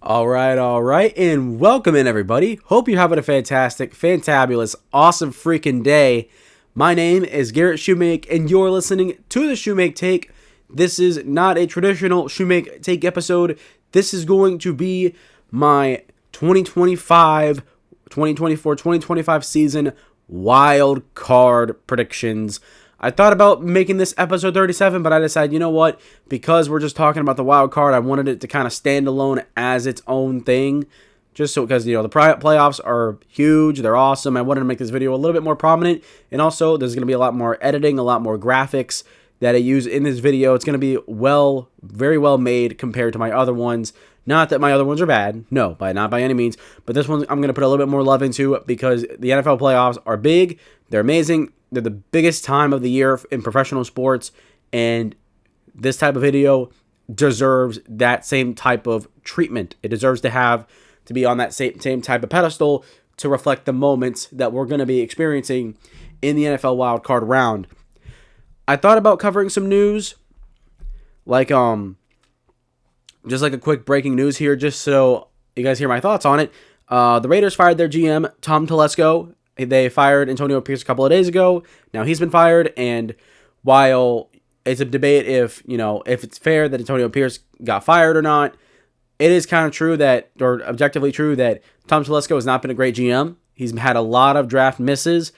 All right, and welcome in everybody. Hope you're having a fantastic, fantabulous, awesome freaking day. My name is Garrett Shumake, and you're listening to the Shumake Take. This is not a traditional Shumake Take episode. This is going to be my 2024, 2025 season wild card predictions. I thought about making this episode 37, but I decided, you know what? Because we're just talking about the wild card, I wanted it to kind of stand alone as its own thing. Just so, because, the playoffs are huge. They're awesome. I wanted to make this video a little bit more prominent. And also, there's going to be a lot more editing, a lot more graphics that I use in this video. It's going to be very well made compared to my other ones. Not that my other ones are bad. No, not by any means. But this one I'm going to put a little bit more love into because the NFL playoffs are big. They're amazing. They're the biggest time of the year in professional sports, and this type of video deserves that same type of treatment. It deserves to be on that same type of pedestal to reflect the moments that we're going to be experiencing in the NFL wildcard round. I thought about covering some news, like just like a quick breaking news here, just so you guys hear my thoughts on it. The Raiders fired their GM, Tom Telesco. They fired Antonio Pierce a couple of days ago. Now he's been fired, and while it's a debate if it's fair that Antonio Pierce got fired or not, it is kind of true or objectively true that Tom Telesco has not been a great GM. He's had a lot of draft misses,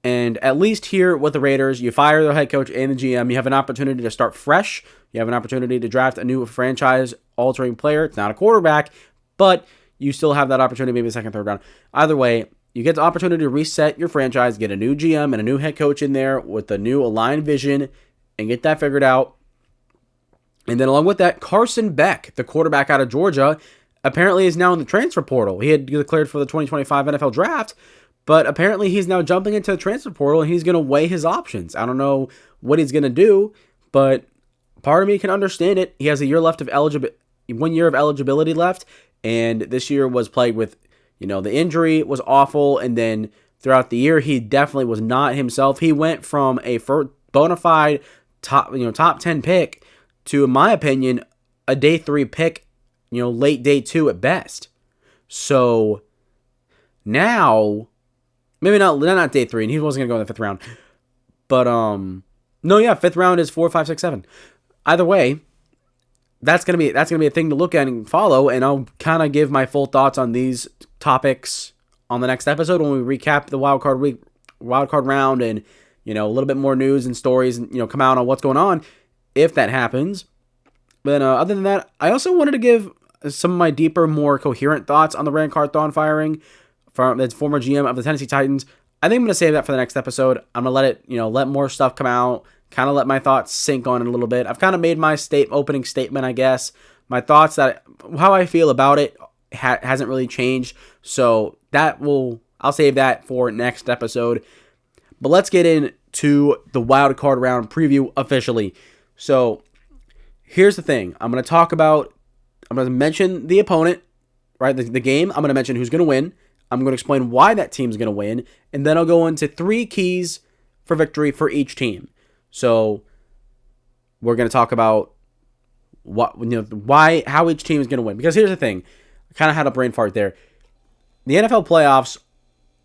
and at least here with the Raiders, you fire the head coach and the GM, you have an opportunity to start fresh. You have an opportunity to draft a new franchise-altering player. It's not a quarterback, but you still have that opportunity, maybe the second, third round. Either way, you get the opportunity to reset your franchise, get a new GM and a new head coach in there with a new aligned vision, and get that figured out. And then along with that, Carson Beck, the quarterback out of Georgia, apparently is now in the transfer portal. He had declared for the 2025 NFL draft, but apparently he's now jumping into the transfer portal, and he's going to weigh his options. I don't know what he's going to do, but part of me can understand it. He has a year left of 1 year of eligibility left, and this year was plagued with the injury was awful, and then throughout the year, he definitely was not himself. He went from a bona fide top 10 pick to, in my opinion, a day 3 pick, late day 2 at best. So now, maybe not day 3, and he wasn't gonna go in the 5th round, but 5th round is 4, 5, 6, 7. Either way, that's gonna be a thing to look at and follow, and I'll kind of give my full thoughts on these topics on the next episode when we recap the wildcard round, and a little bit more news and stories, and come out on what's going on if that happens. But other than that, I also wanted to give some of my deeper, more coherent thoughts on the Ran Carthon firing from the former GM of the Tennessee Titans. I think I'm going to save that for the next episode. I'm going to let it, let more stuff come out, kind of let my thoughts sink on it a little bit. I've kind of made my opening statement, I guess. My thoughts, how I feel about it hasn't really changed. So I'll save that for next episode. But let's get into the wild card round preview officially. So here's the thing. I'm going to mention the opponent, right? The game. I'm going to mention who's going to win. I'm going to explain why that team's going to win. And then I'll go into 3 keys for victory for each team. So we're going to talk about how each team is going to win. Because here's the thing. I kind of had a brain fart there. The NFL playoffs,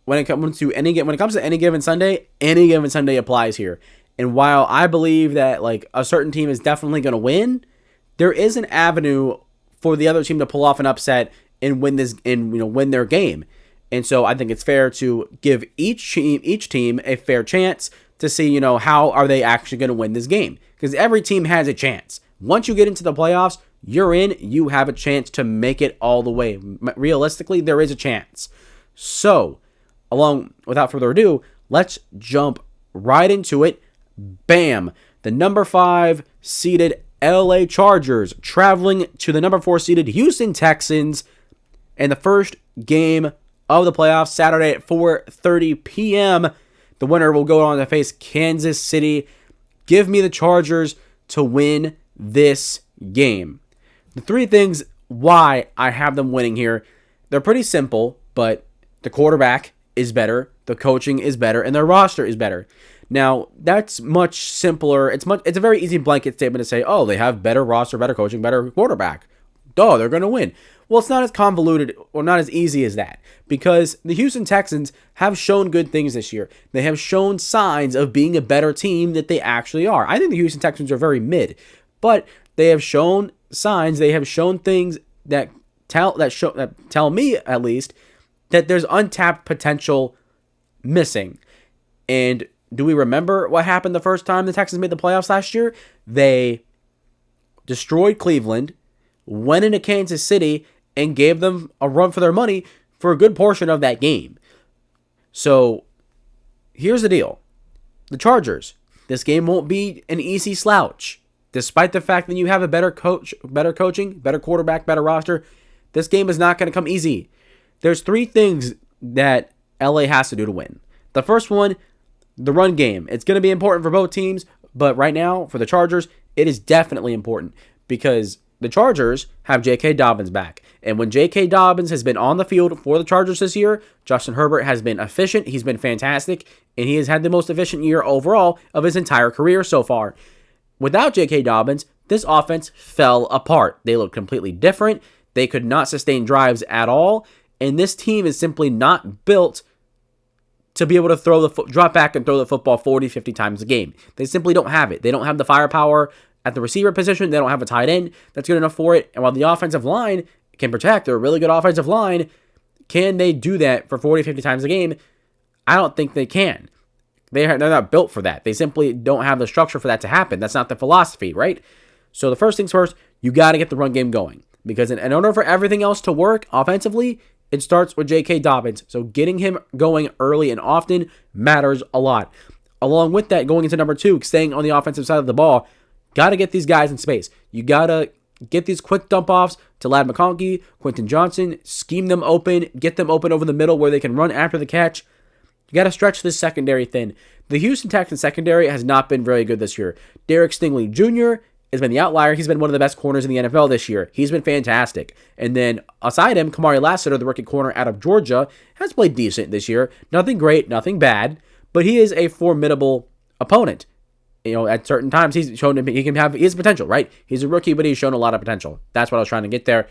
when it comes to any given Sunday applies here. And while I believe that a certain team is definitely going to win, there is an avenue for the other team to pull off an upset and win win their game. And so I think it's fair to give each team a fair chance to see, how are they actually going to win this game? Because every team has a chance. Once you get into the playoffs, you're in. You have a chance to make it all the way. Realistically, there is a chance. So, without further ado, let's jump right into it. Bam! The number 5 seeded LA Chargers traveling to the number 4 seeded Houston Texans in the first game of the playoffs, Saturday at 4:30 p.m. The winner will go on to face Kansas City. Give me the Chargers to win this game. The 3 things why I have them winning here, they're pretty simple, but the quarterback is better, the coaching is better, and their roster is better. Now, that's much simpler. It's a very easy blanket statement to say, oh, they have better roster, better coaching, better quarterback. duh, they're going to win. Well, it's not as convoluted or not as easy as that, because the Houston Texans have shown good things this year. They have shown signs of being a better team that they actually are. I think the Houston Texans are very mid, but they have shown signs. They have shown things that tell me, at least, that there's untapped potential missing. And do we remember what happened the first time the Texans made the playoffs last year? They destroyed Cleveland, went into Kansas City, and gave them a run for their money for a good portion of that game. So here's the deal. The Chargers, this game won't be an easy slouch. Despite the fact that you have a better coach, better coaching, better quarterback, better roster, this game is not going to come easy. There's 3 things that LA has to do to win. The first one, the run game. It's going to be important for both teams, but right now, for the Chargers, it is definitely important because the Chargers have J.K. Dobbins back. And when J.K. Dobbins has been on the field for the Chargers this year, Justin Herbert has been efficient. He's been fantastic. And he has had the most efficient year overall of his entire career so far. Without J.K. Dobbins, this offense fell apart. They looked completely different. They could not sustain drives at all. And this team is simply not built to be able to drop back and throw the football 40, 50 times a game. They simply don't have it. They don't have the firepower at the receiver position. They don't have a tight end that's good enough for it. And while the offensive line can protect, they're a really good offensive line, can they do that for 40, 50 times a game? I don't think they can. They're not built for that. They simply don't have the structure for that to happen. That's not the philosophy, right? So the first things first, you got to get the run game going. Because in order for everything else to work offensively, it starts with J.K. Dobbins. So getting him going early and often matters a lot. Along with that, going into number 2, staying on the offensive side of the ball, got to get these guys in space. You got to get these quick dump-offs to Ladd McConkey, Quentin Johnson, scheme them open, get them open over the middle where they can run after the catch. You got to stretch this secondary thin. The Houston Texans secondary has not been very good this year. Derek Stingley Jr. has been the outlier. He's been one of the best corners in the NFL this year. He's been fantastic. And then aside him, Kamari Lassiter, the rookie corner out of Georgia, has played decent this year. Nothing great, nothing bad, but he is a formidable opponent. You know, at certain times, he's shown him he has potential, right? He's a rookie, but he's shown a lot of potential. That's what I was trying to get there.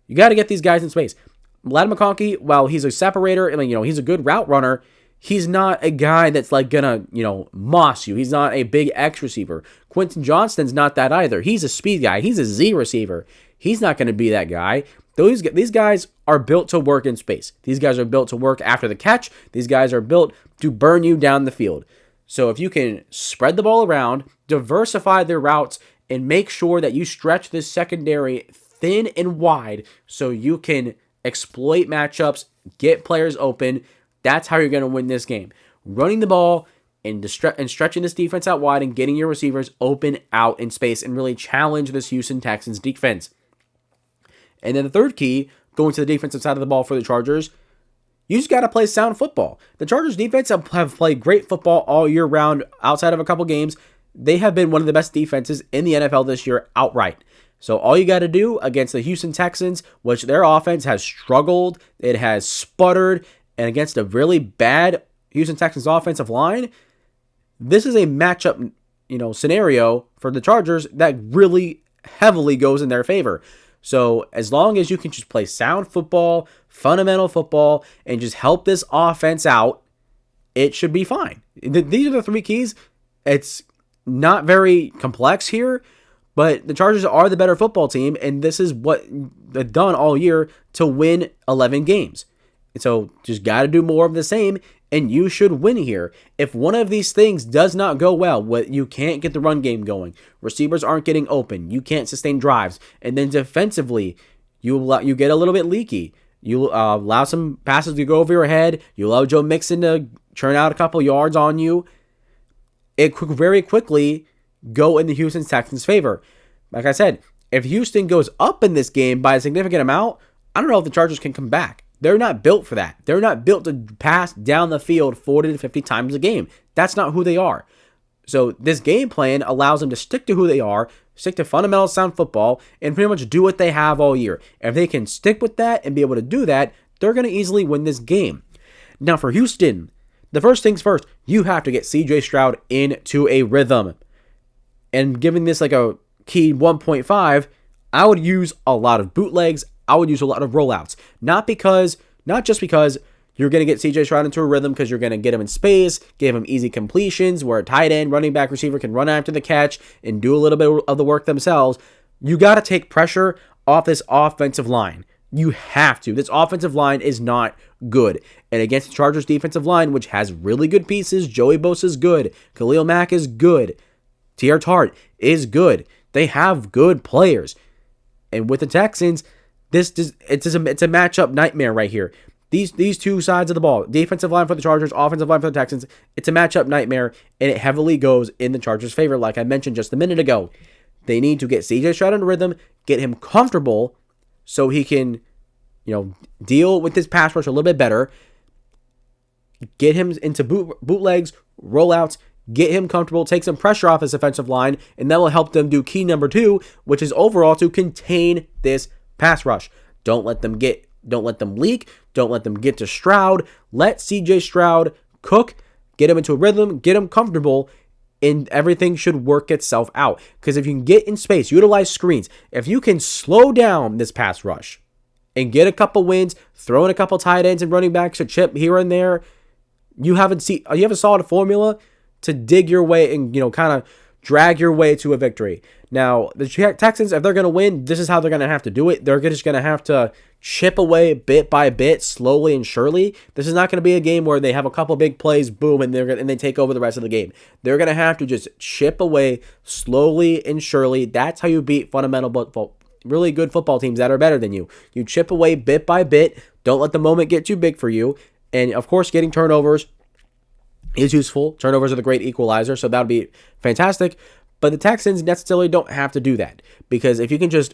You got to get these guys in space. Ladd McConkey, while he's a separator, and he's a good route runner, he's not a guy that's like gonna, moss you. He's not a big X receiver. Quentin Johnston's not that either. He's a speed guy. He's a Z receiver. He's not going to be that guy. These guys are built to work in space. These guys are built to work after the catch. These guys are built to burn you down the field. So if you can spread the ball around, diversify their routes, and make sure that you stretch this secondary thin and wide so you can exploit matchups, get players open, that's how you're going to win this game. Running the ball and stretching this defense out wide and getting your receivers open out in space and really challenge this Houston Texans defense. And then the third key, going to the defensive side of the ball for the Chargers, you just got to play sound football. The Chargers defense have played great football all year round. Outside of a couple games, they have been one of the best defenses in the NFL this year outright. So all you got to do against the Houston Texans, which their offense has struggled, it has sputtered, and against a really bad Houston Texans offensive line, this is a matchup, scenario for the Chargers that really heavily goes in their favor. So as long as you can just play sound football, fundamental football, and just help this offense out, it should be fine. These are the 3 keys. It's not very complex here, but the Chargers are the better football team, and this is what they've done all year to win 11 games. So just got to do more of the same, and you should win here. If one of these things does not go well, you can't get the run game going, receivers aren't getting open, you can't sustain drives, and then defensively, you get a little bit leaky. You allow some passes to go over your head. You allow Joe Mixon to churn out a couple yards on you. It could very quickly go in the Houston Texans' favor. Like I said, if Houston goes up in this game by a significant amount, I don't know if the Chargers can come back. They're not built for that. They're not built to pass down the field 40 to 50 times a game. That's not who they are. So this game plan allows them to stick to who they are, stick to fundamental sound football, and pretty much do what they have all year. If they can stick with that and be able to do that, they're going to easily win this game. Now for Houston, the first things first, you have to get CJ Stroud into a rhythm. And giving this like a key 1.5, I would use a lot of bootlegs. I would use a lot of rollouts. Not just because you're going to get CJ Stroud into a rhythm, because you're going to get him in space, give him easy completions where a tight end, running back, receiver can run after the catch and do a little bit of the work themselves. You got to take pressure off this offensive line. You have to. This offensive line is not good. And against the Chargers defensive line, which has really good pieces, Joey Bosa is good. Khalil Mack is good. T.R. Tart is good. They have good players. And with the Texans, it's a matchup nightmare right here. These two sides of the ball, defensive line for the Chargers, offensive line for the Texans, it's a matchup nightmare, and it heavily goes in the Chargers' favor, like I mentioned just a minute ago. They need to get CJ Stroud in rhythm, get him comfortable so he can, deal with his pass rush a little bit better, get him into bootlegs, rollouts, get him comfortable, take some pressure off his offensive line, and that will help them do key number 2, which is overall to contain this pass rush. Don't let them leak. Don't let them get to Stroud. Let CJ Stroud cook, get him into a rhythm, get him comfortable, and everything should work itself out. Because if you can get in space, utilize screens, if you can slow down this pass rush and get a couple wins, throw in a couple tight ends and running backs to chip here and there, you have a solid formula to dig your way and, kind of drag your way to a victory. Now, the Texans, if they're going to win, this is how they're going to have to do it. They're just going to have to chip away bit by bit, slowly and surely. This is not going to be a game where they have a couple big plays, boom, and they take over the rest of the game. They're going to have to just chip away slowly and surely. That's how you beat really good football teams that are better than you. You chip away bit by bit. Don't let the moment get too big for you. And, of course, getting turnovers is useful. Turnovers are the great equalizer, so that would be fantastic. But the Texans necessarily don't have to do that, because if you can just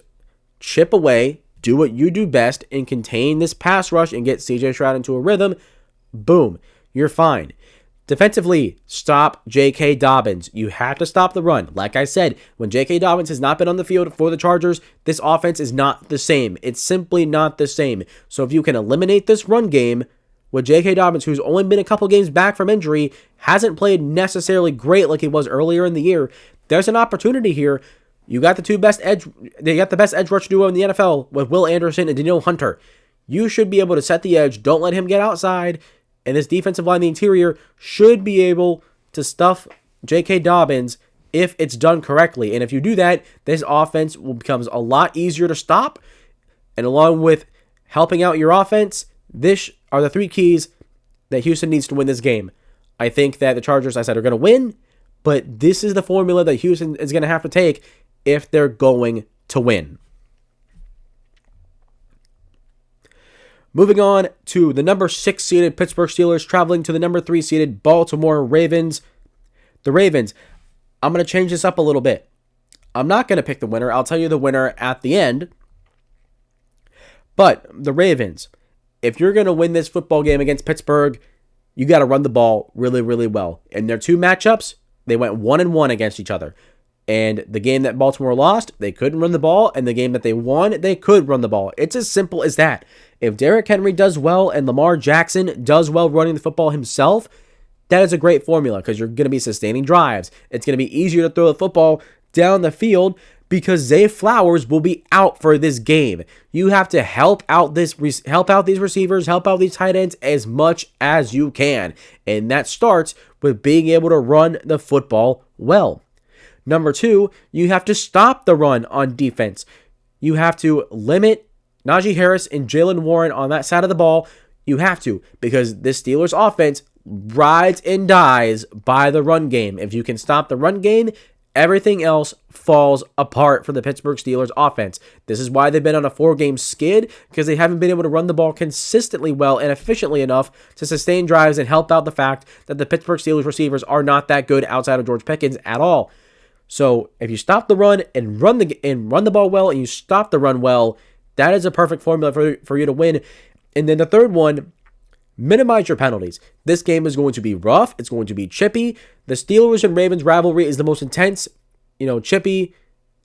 chip away, do what you do best, and contain this pass rush and get CJ Stroud into a rhythm, boom, you're fine. Defensively, stop J.K. Dobbins. You have to stop the run. Like I said, when J.K. Dobbins has not been on the field for the Chargers, this offense is not the same. It's simply not the same. So if you can eliminate this run game with J.K. Dobbins, who's only been a couple games back from injury, hasn't played necessarily great like he was earlier in the year, there's an opportunity here. You got the best edge rush duo in the NFL with Will Anderson and Danielle Hunter. You should be able to set the edge. Don't let him get outside. And this defensive line, the interior, should be able to stuff J.K. Dobbins if it's done correctly. And if you do that, this offense becomes a lot easier to stop. And along with helping out your offense, this are the 3 keys that Houston needs to win this game. I think that the Chargers, I said, are going to win, but this is the formula that Houston is going to have to take if they're going to win. Moving on to the number 6 seeded Pittsburgh Steelers traveling to the number 3 seeded Baltimore Ravens. The Ravens, I'm going to change this up a little bit. I'm not going to pick the winner. I'll tell you the winner at the end. But the Ravens, if you're going to win this football game against Pittsburgh, you got to run the ball really, really well. In their 2 matchups, they went 1-1 against each other. And the game that Baltimore lost, they couldn't run the ball. And the game that they won, they could run the ball. It's as simple as that. If Derrick Henry does well and Lamar Jackson does well running the football himself, that is a great formula because you're going to be sustaining drives. It's going to be easier to throw the football down the field because Zay Flowers will be out for this game. You have to help out these receivers, help out these tight ends as much as you can. And that starts with being able to run the football well. Number 2, you have to stop the run on defense. You have to limit Najee Harris and Jalen Warren on that side of the ball. You have to, because this Steelers offense rides and dies by the run game. If you can stop the run game, everything else falls apart for the Pittsburgh Steelers offense. This is why they've been on a 4-game skid, because they haven't been able to run the ball consistently well and efficiently enough to sustain drives and help out the fact that the Pittsburgh Steelers receivers are not that good outside of George Pickens at all. So if you stop the run and run the ball well, and you stop the run well, that is a perfect formula for you to win. And then the third one, minimize your penalties. This game is going to be rough. It's going to be chippy. The Steelers and Ravens rivalry is the most intense, chippy,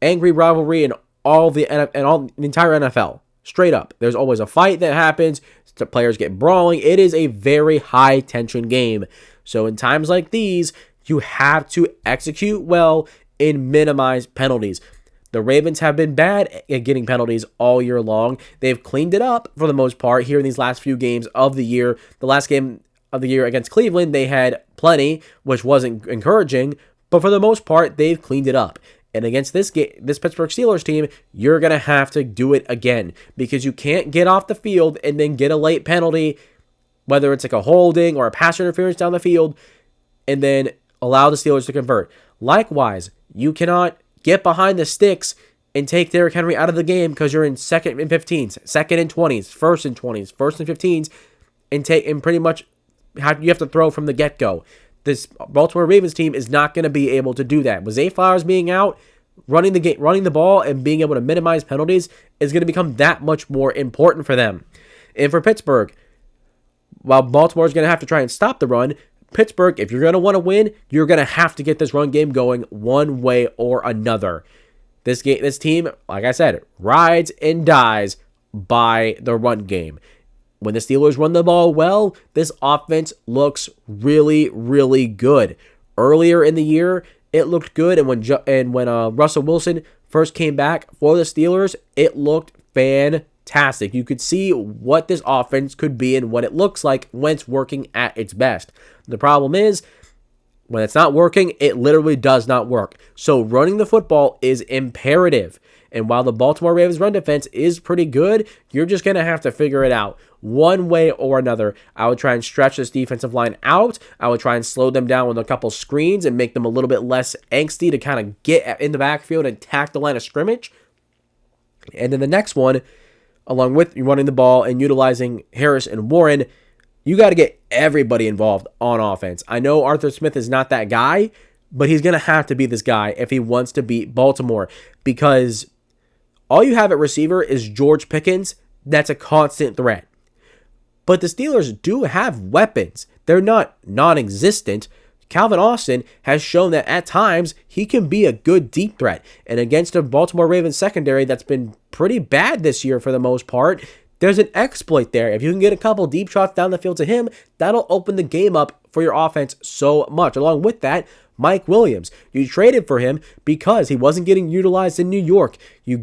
angry rivalry in all the entire NFL. Straight up. There's always a fight that happens. The players get brawling. It is a very high tension game. So in times like these, you have to execute well and minimize penalties. The Ravens have been bad at getting penalties all year long. They've cleaned it up for the most part here in these last few games of the year. The last game of the year against Cleveland, they had plenty, which wasn't encouraging, but for the most part, they've cleaned it up. And against this Pittsburgh Steelers team, you're going to have to do it again because you can't get off the field and then get a late penalty, whether it's like a holding or a pass interference down the field, and then allow the Steelers to convert. Likewise, you cannot get behind the sticks and take Derrick Henry out of the game because you're in second and 15s, second and 20s, first and 20s, first and 15s, and pretty much you have to throw from the get-go. This Baltimore Ravens team is not going to be able to do that. With Zay Flowers being out, running the ball and being able to minimize penalties is going to become that much more important for them. And for Pittsburgh, while Baltimore is going to have to try and stop the run, Pittsburgh, if you're going to want to win, you're going to have to get this run game going one way or another. This team, like I said, rides and dies by the run game. When the Steelers run the ball well, this offense looks really, really good. Earlier in the year, it looked good, and when Russell Wilson first came back for the Steelers, it looked fantastic. You could see what this offense could be and what it looks like when it's working at its best. The problem is, when it's not working, it literally does not work. So running the football is imperative. And while the Baltimore Ravens run defense is pretty good, you're just going to have to figure it out one way or another. I would try and stretch this defensive line out. I would try and slow them down with a couple screens and make them a little bit less angsty to kind of get in the backfield and attack the line of scrimmage. And then the next one, along with running the ball and utilizing Harris and Warren, you got to get everybody involved on offense. I know Arthur Smith is not that guy, but he's going to have to be this guy if he wants to beat Baltimore, because all you have at receiver is George Pickens. That's a constant threat. But the Steelers do have weapons. They're not non-existent. Calvin Austin has shown that at times he can be a good deep threat. And against a Baltimore Ravens secondary that's been pretty bad this year for the most part, there's an exploit there. If you can get a couple deep shots down the field to him, that'll open the game up for your offense so much. Along with that, Mike Williams. You traded for him because he wasn't getting utilized in New York. You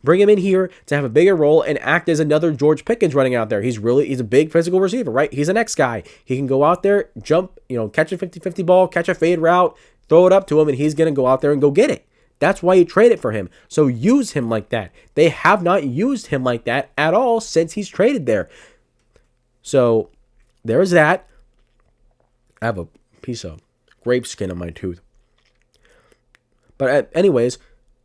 bring him in here to have a bigger role and act as another George Pickens running out there. He's a big physical receiver, right? He's an X guy. He can go out there, jump, catch a 50-50 ball, catch a fade route, throw it up to him, and he's going to go out there and go get it. That's why you traded for him. So use him like that. They have not used him like that at all since he's traded there. So there's that. I have a piece of grape skin on my tooth. But anyways,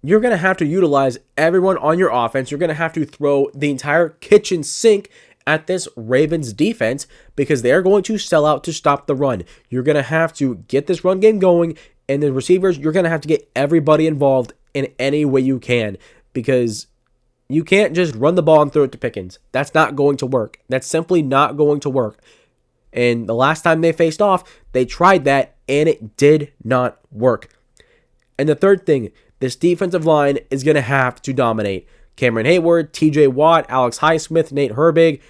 you're going to have to utilize everyone on your offense. You're going to have to throw the entire kitchen sink at this Ravens defense because they are going to sell out to stop the run. You're going to have to get this run game going, and the receivers, you're going to have to get everybody involved in any way you can because you can't just run the ball and throw it to Pickens. That's not going to work. That's simply not going to work. And the last time they faced off, they tried that, and it did not work. And the third thing, this defensive line is going to have to dominate. Cameron Hayward, TJ Watt, Alex Highsmith, Nate Herbig,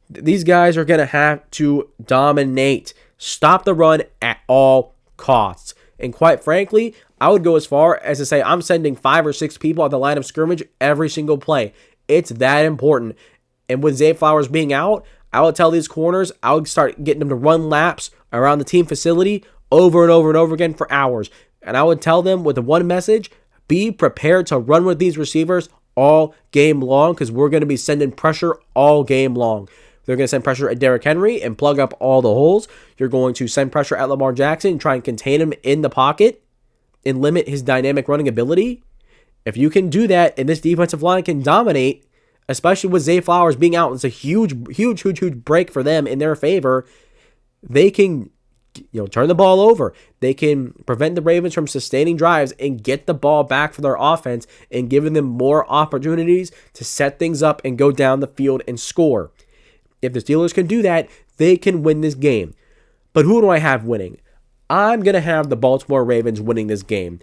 these guys are going to have to dominate. Stop the run at all costs. And quite frankly, I would go as far as to say I'm sending 5 or 6 people at the line of scrimmage every single play. It's that important. And with Zay Flowers being out, I would tell these corners, I would start getting them to run laps around the team facility over and over and over again for hours. And I would tell them with the one message, be prepared to run with these receivers all game long because we're going to be sending pressure all game long. They're going to send pressure at Derrick Henry and plug up all the holes. You're going to send pressure at Lamar Jackson and try and contain him in the pocket and limit his dynamic running ability. If you can do that and this defensive line can dominate, especially with Zay Flowers being out, it's a huge break for them in their favor. They can turn the ball over. They can prevent the Ravens from sustaining drives and get the ball back for their offense and giving them more opportunities to set things up and go down the field and score. If the Steelers can do that, they can win this game. But who do I have winning? I'm going to have the Baltimore Ravens winning this game.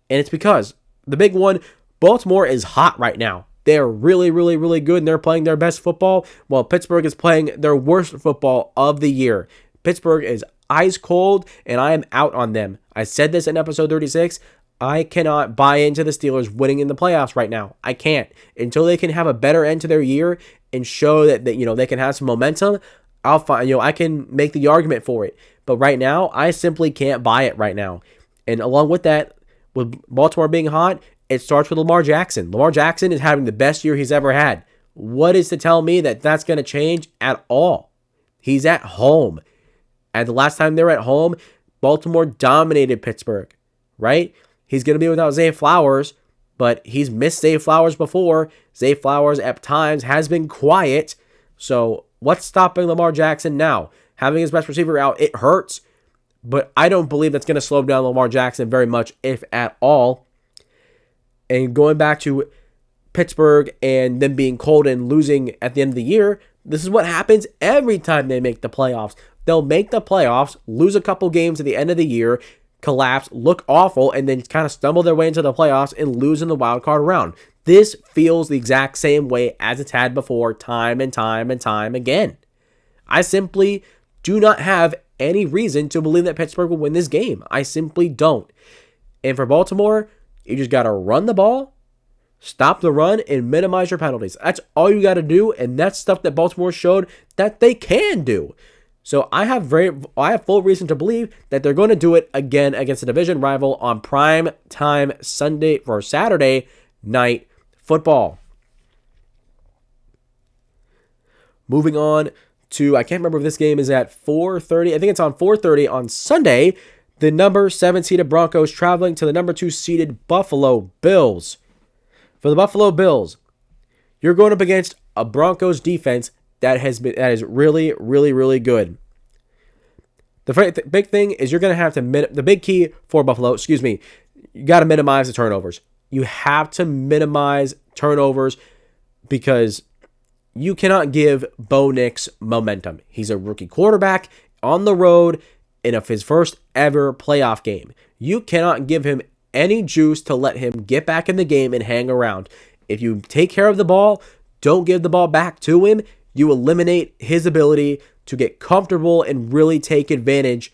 And it's because, the big one, Baltimore is hot right now. They're really good and they're playing their best football while Pittsburgh is playing their worst football of the year. Pittsburgh is ice cold and I am out on them. I said this in episode 36. I cannot buy into the Steelers winning in the playoffs right now. I can't. Until they can have a better end to their year and show that they can have some momentum, I'll find, I can make the argument for it. But right now, I simply can't buy it right now. And along with that, with Baltimore being hot, it starts with Lamar Jackson. Lamar Jackson is having the best year he's ever had. What is to tell me that that's going to change at all? He's at home. And the last time they were at home, Baltimore dominated Pittsburgh, right? He's going to be without Zay Flowers, but he's missed Zay Flowers before. Zay Flowers at times has been quiet. So what's stopping Lamar Jackson now? Having his best receiver out, it hurts. But I don't believe that's going to slow down Lamar Jackson very much, if at all. And going back to Pittsburgh and them being cold and losing at the end of the year, this is what happens every time they make the playoffs. They'll make the playoffs, lose a couple games at the end of the year, collapse, look awful, and then kind of stumble their way into the playoffs and lose in the wildcard round. This feels the exact same way as it's had before, time and time and time again. I simply do not have any reason to believe that Pittsburgh will win this game. I simply don't. And for Baltimore, you just got to run the ball, stop the run, and minimize your penalties. That's all you got to do, and that's stuff that Baltimore showed that they can do. So I have full reason to believe that they're going to do it again against a division rival on prime time Saturday night football. Moving on to, I can't remember if this game is at 4:30. I think it's on 4:30 on Sunday. The number 7 seeded Broncos traveling to the number 2 seeded Buffalo Bills. For the Buffalo Bills, you're going up against a Broncos defense that is really, really, really good. The big thing is you're going to have to, the big key for Buffalo, you got to minimize the turnovers. You have to minimize turnovers because you cannot give Bo Nix momentum. He's a rookie quarterback on the road in his first ever playoff game. You cannot give him any juice to let him get back in the game and hang around. If you take care of the ball, don't give the ball back to him, you eliminate his ability to get comfortable and really take advantage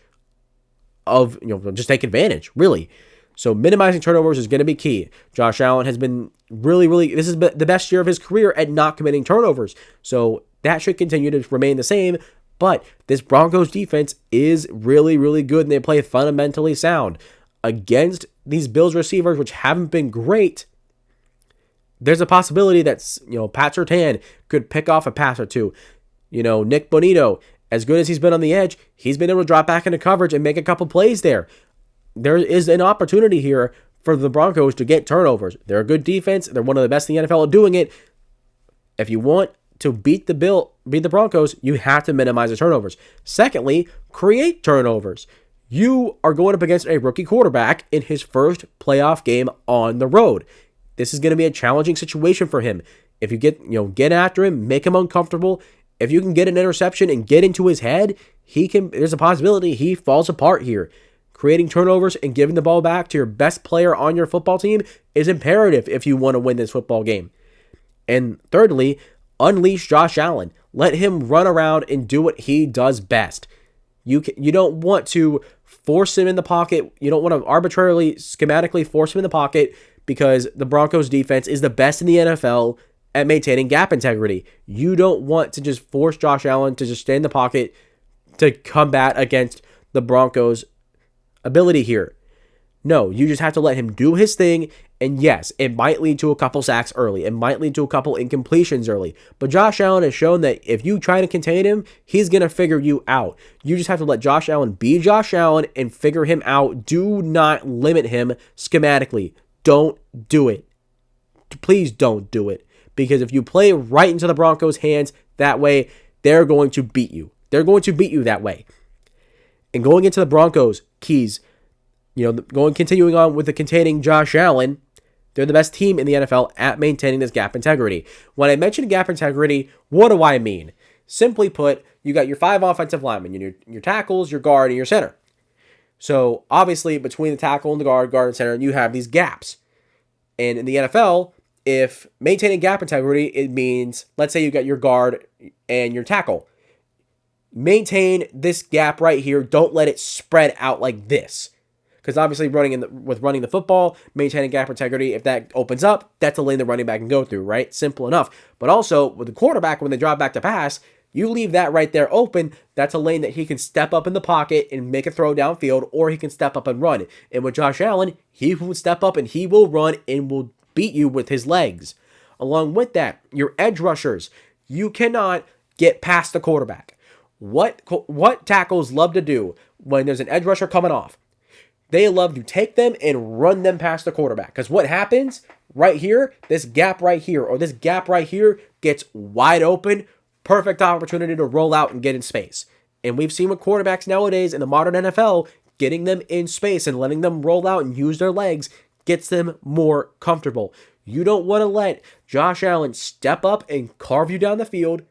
of, just take advantage, really. So minimizing turnovers is going to be key. Josh Allen has been really, this is the best year of his career at not committing turnovers. So that should continue to remain the same. But this Broncos defense is really, really good, and they play fundamentally sound. Against these Bills receivers, which haven't been great, there's a possibility that, Pat Surtain could pick off a pass or two. Nick Bonito, as good as he's been on the edge, he's been able to drop back into coverage and make a couple plays there. There is an opportunity here for the Broncos to get turnovers. They're a good defense. They're one of the best in the NFL at doing it. If you want to beat the Broncos, you have to minimize the turnovers. Secondly, create turnovers. You are going up against a rookie quarterback in his first playoff game on the road. This is going to be a challenging situation for him. If you get after him, make him uncomfortable. If you can get an interception and get into his head, there's a possibility he falls apart here. Creating turnovers and giving the ball back to your best player on your football team is imperative if you want to win this football game. And thirdly, unleash Josh Allen. Let him run around and do what he does best. You don't want to force him in the pocket. You don't want to arbitrarily, schematically force him in the pocket because the Broncos defense is the best in the NFL at maintaining gap integrity. You don't want to just force Josh Allen to just stay in the pocket to combat against the Broncos' ability here. No, you just have to let him do his thing. And yes, it might lead to a couple sacks early. It might lead to a couple incompletions early. But Josh Allen has shown that if you try to contain him, he's going to figure you out. You just have to let Josh Allen be Josh Allen and figure him out. Do not limit him schematically. Don't do it. Please don't do it. Because if you play right into the Broncos' hands that way, they're going to beat you. They're going to beat you that way. And going into the Broncos, keys, continuing on with the containing Josh Allen, they're the best team in the NFL at maintaining this gap integrity. When I mention gap integrity, what do I mean? Simply put, you got your 5 offensive linemen, your tackles, your guard, and your center. So obviously between the tackle and the guard and center, you have these gaps. And in the NFL, if maintaining gap integrity, it means, let's say you got your guard and your tackle. Maintain this gap right here. Don't let it spread out like this. Because obviously running the football, maintaining gap integrity, if that opens up, that's a lane the running back can go through, right? Simple enough. But also with the quarterback, when they drop back to pass, you leave that right there open. That's a lane that he can step up in the pocket and make a throw downfield, or he can step up and run. And with Josh Allen, he will step up and he will run and will beat you with his legs. Along with that, your edge rushers, you cannot get past the quarterback. What tackles love to do when there's an edge rusher coming off? They love to take them and run them past the quarterback. Because what happens right here, this gap right here, or this gap right here gets wide open. Perfect opportunity to roll out and get in space. And we've seen with quarterbacks nowadays in the modern NFL, getting them in space and letting them roll out and use their legs gets them more comfortable. You don't want to let Josh Allen step up and carve you down the field,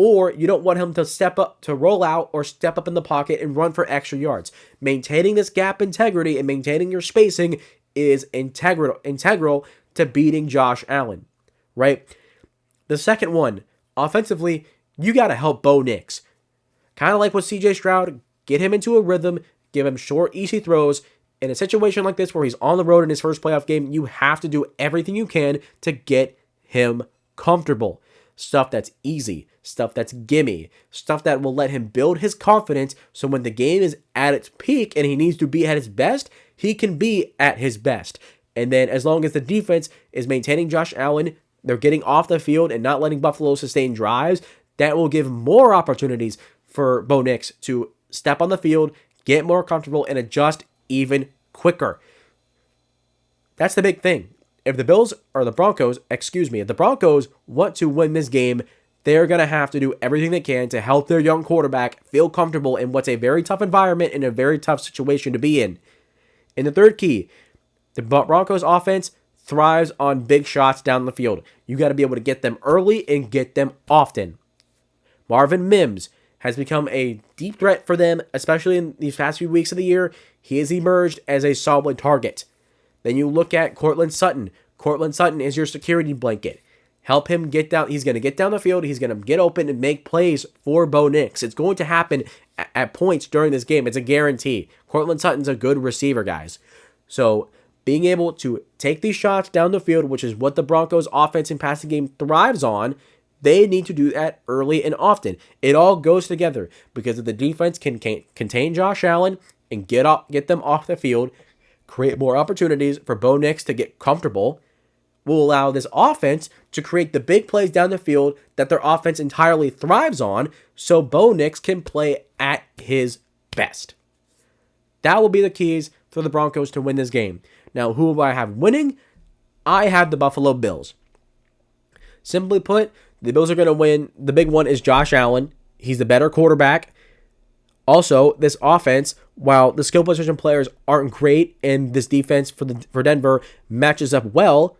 or you don't want him to step up to roll out or step up in the pocket and run for extra yards. Maintaining this gap integrity and maintaining your spacing is integral to beating Josh Allen, right? The second one, offensively, you got to help Bo Nix. Kind of like with CJ Stroud, get him into a rhythm, give him short, easy throws. In a situation like this where he's on the road in his first playoff game, you have to do everything you can to get him comfortable. Stuff that's easy, stuff that's gimme, stuff that will let him build his confidence so when the game is at its peak and he needs to be at his best, he can be at his best. And then as long as the defense is maintaining Josh Allen, they're getting off the field and not letting Buffalo sustain drives, that will give more opportunities for Bo Nix to step on the field, get more comfortable, and adjust even quicker. That's the big thing. If the Broncos want to win this game, they're going to have to do everything they can to help their young quarterback feel comfortable in what's a very tough environment and a very tough situation to be in. And the third key, the Broncos offense thrives on big shots down the field. You got to be able to get them early and get them often. Marvin Mims has become a deep threat for them, especially in these past few weeks of the year. He has emerged as a solid target. Then you look at Courtland Sutton. Courtland Sutton is your security blanket. Help him get down. He's going to get down the field. He's going to get open and make plays for Bo Nix. It's going to happen at points during this game. It's a guarantee. Courtland Sutton's a good receiver, guys. So being able to take these shots down the field, which is what the Broncos offense and passing game thrives on, they need to do that early and often. It all goes together because if the defense can contain Josh Allen and get them off the field, create more opportunities for Bo Nix to get comfortable, will allow this offense to create the big plays down the field that their offense entirely thrives on, so Bo Nix can play at his best. That will be the keys for the Broncos to win this game. Now, who do I have winning? I have the Buffalo Bills. Simply put, the Bills are going to win. The big one is Josh Allen. He's the better quarterback. Also, this offense, while the skill position players aren't great and this defense for Denver matches up well,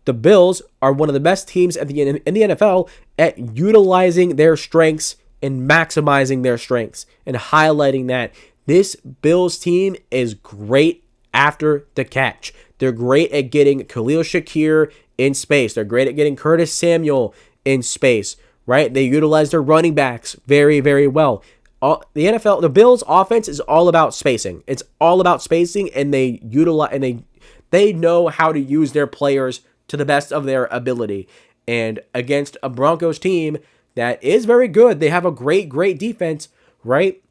the Bills are one of the best teams in the NFL at utilizing their strengths and maximizing their strengths and highlighting that. This Bills team is great after the catch. They're great at getting Khalil Shakir in space. They're great at getting Curtis Samuel in space, right? They utilize their running backs very, very well. The Bills offense is all about spacing. It's all about spacing, and they know how to use their players to the best of their ability. And against a Broncos team that is very good, they have a great, great defense, right?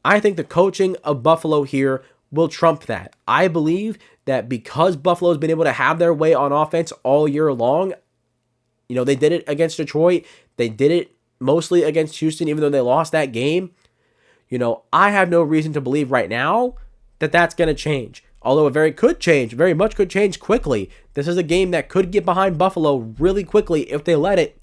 I think the coaching of Buffalo here will trump that. I believe that because Buffalo's been able to have their way on offense all year long, they did it against Detroit. They did it mostly against Houston, even though they lost that game. I have no reason to believe right now that that's going to change. Although it very much could change quickly. This is a game that could get behind Buffalo really quickly if they let it.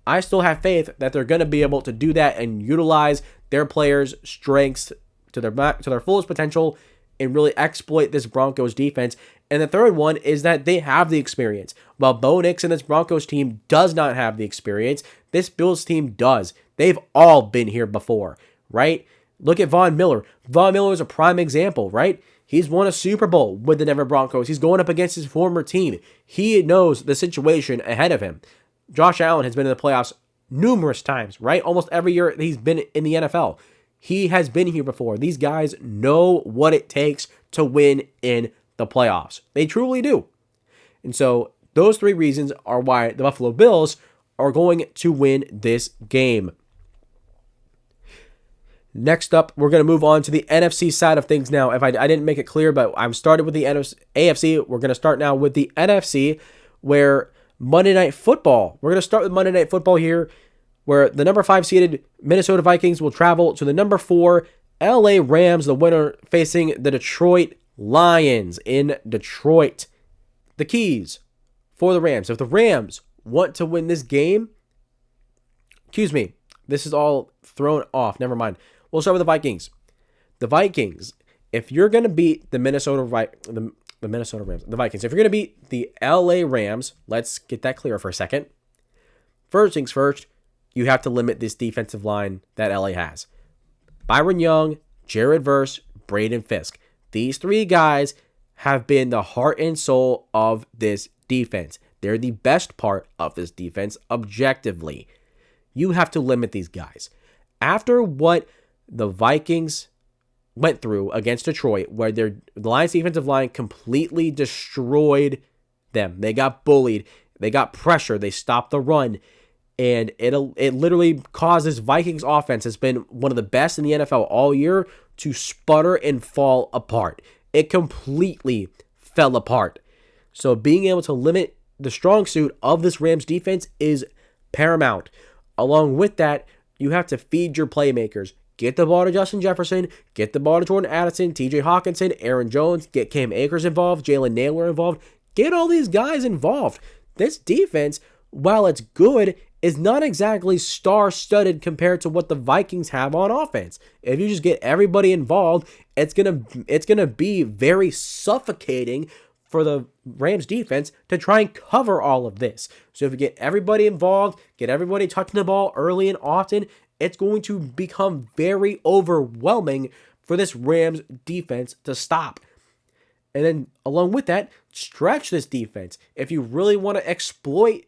I still have faith that they're going to be able to do that and utilize their players' strengths to their fullest potential and really exploit this Broncos defense. And the third one is that they have the experience. While Bo Nix and this Broncos team does not have the experience, this Bills team does. They've all been here before, right? Look at Von Miller. Von Miller is a prime example, right? He's won a Super Bowl with the Denver Broncos. He's going up against his former team. He knows the situation ahead of him. Josh Allen has been in the playoffs numerous times, right? Almost every year he's been in the NFL. He has been here before. These guys know what it takes to win in the playoffs. They truly do. And so those three reasons are why the Buffalo Bills are going to win this game. Next up, we're going to move on to the NFC side of things now. If I didn't make it clear, but I'm started with the AFC. We're going to start now with the NFC, where Monday Night Football. We're going to start with Monday Night Football here, where the number 5 seeded Minnesota Vikings will travel to the number 4 LA Rams, the winner facing the Detroit Lions in Detroit. The keys for the Rams. If the Rams want to win this game, this is all thrown off. Never mind. We'll start with the Vikings. The Vikings, if you're going to beat the Minnesota Rams, the Vikings, if you're going to beat the LA Rams, let's get that clear for a second. First things first, you have to limit this defensive line that LA has. Byron Young, Jared Verse, Braden Fisk. These three guys have been the heart and soul of this defense. They're the best part of this defense objectively. You have to limit these guys. After what the Vikings went through against Detroit, where the Lions defensive line completely destroyed them. They got bullied. They got pressure. They stopped the run. And it literally caused this Vikings offense has been one of the best in the NFL all year to sputter and fall apart. It completely fell apart. So being able to limit the strong suit of this Rams defense is paramount. Along with that, you have to feed your playmakers. Get the ball to Justin Jefferson. Get the ball to Jordan Addison, TJ Hawkinson, Aaron Jones. Get Cam Akers involved, Jalen Naylor involved. Get all these guys involved. This defense, while it's good, is not exactly star-studded compared to what the Vikings have on offense. If you just get everybody involved, it's gonna be very suffocating for the Rams defense to try and cover all of this. So if you get everybody involved, get everybody touching the ball early and often, it's going to become very overwhelming for this Rams defense to stop. And then along with that, stretch this defense. If you really want to exploit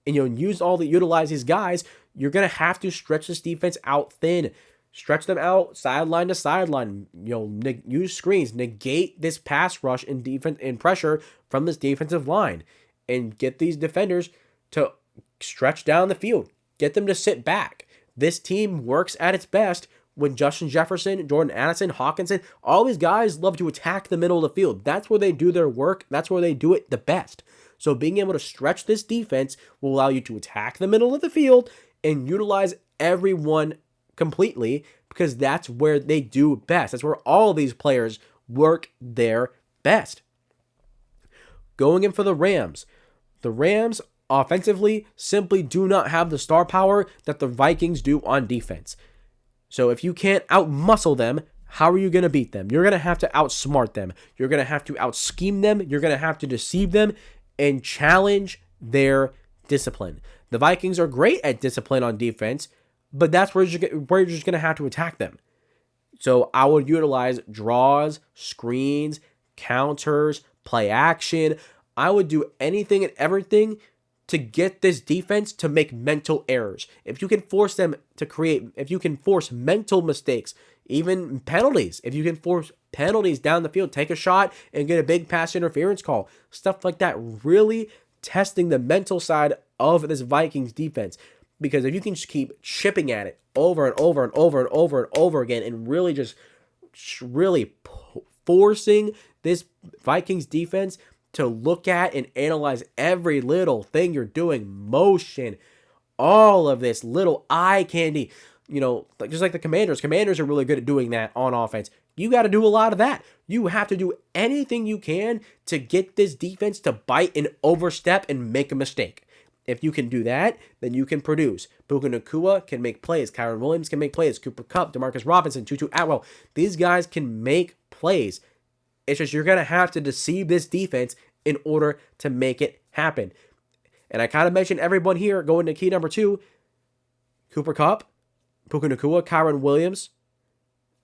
and utilize these guys, you're going to have to stretch this defense out thin. Stretch them out sideline to sideline. Use screens. Negate this pass rush and defense and pressure from this defensive line. And get these defenders to stretch down the field. Get them to sit back. This team works at its best when Justin Jefferson, Jordan Addison, Hawkinson, all these guys love to attack the middle of the field. That's where they do their work. That's where they do it the best. So being able to stretch this defense will allow you to attack the middle of the field and utilize everyone completely, because that's where they do best. That's where all these players work their best. Going in for the Rams. The Rams offensively simply do not have the star power that the Vikings do on defense. So if you can't out-muscle them, how are you going to beat them? You're going to have to outsmart them. You're going to have to out-scheme them. You're going to have to deceive them and challenge their discipline. The Vikings are great at discipline on defense, but that's where you're just going to have to attack them. So I would utilize draws, screens, counters, play action. I would do anything and everything to get this defense to make mental errors. If you can force them to if you can force mental mistakes, even penalties, if you can force penalties down the field, take a shot and get a big pass interference call, stuff like that, really testing the mental side of this Vikings defense. Because if you can just keep chipping at it over and over and over and over and over again and really just forcing this Vikings defense to look at and analyze every little thing you're doing, motion, all of this little eye candy, just like the Commanders. Commanders are really good at doing that on offense. You got to do a lot of that. You have to do anything you can to get this defense to bite and overstep and make a mistake. If you can do that, then you can produce. Puka Nacua can make plays. Kyron Williams can make plays. Cooper Kupp, Demarcus Robinson, Tutu Atwell. These guys can make plays. It's just you're going to have to deceive this defense in order to make it happen. And I kind of mentioned everyone here going to key number 2. Cooper Kupp, Puka Nacua, Kyron Williams,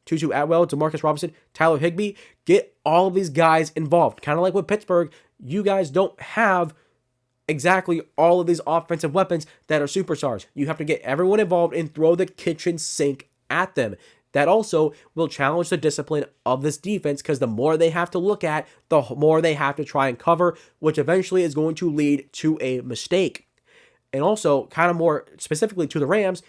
Tutu Atwell, Demarcus Robinson, Tyler Higbee. Get all of these guys involved. Kind of like with Pittsburgh, you guys don't have exactly all of these offensive weapons that are superstars. You have to get everyone involved and throw the kitchen sink at them. that also will challenge the discipline of this defense, because the more they have to look at, the more they have to try and cover, which eventually is going to lead to a mistake. And also, kind of more specifically to the Rams,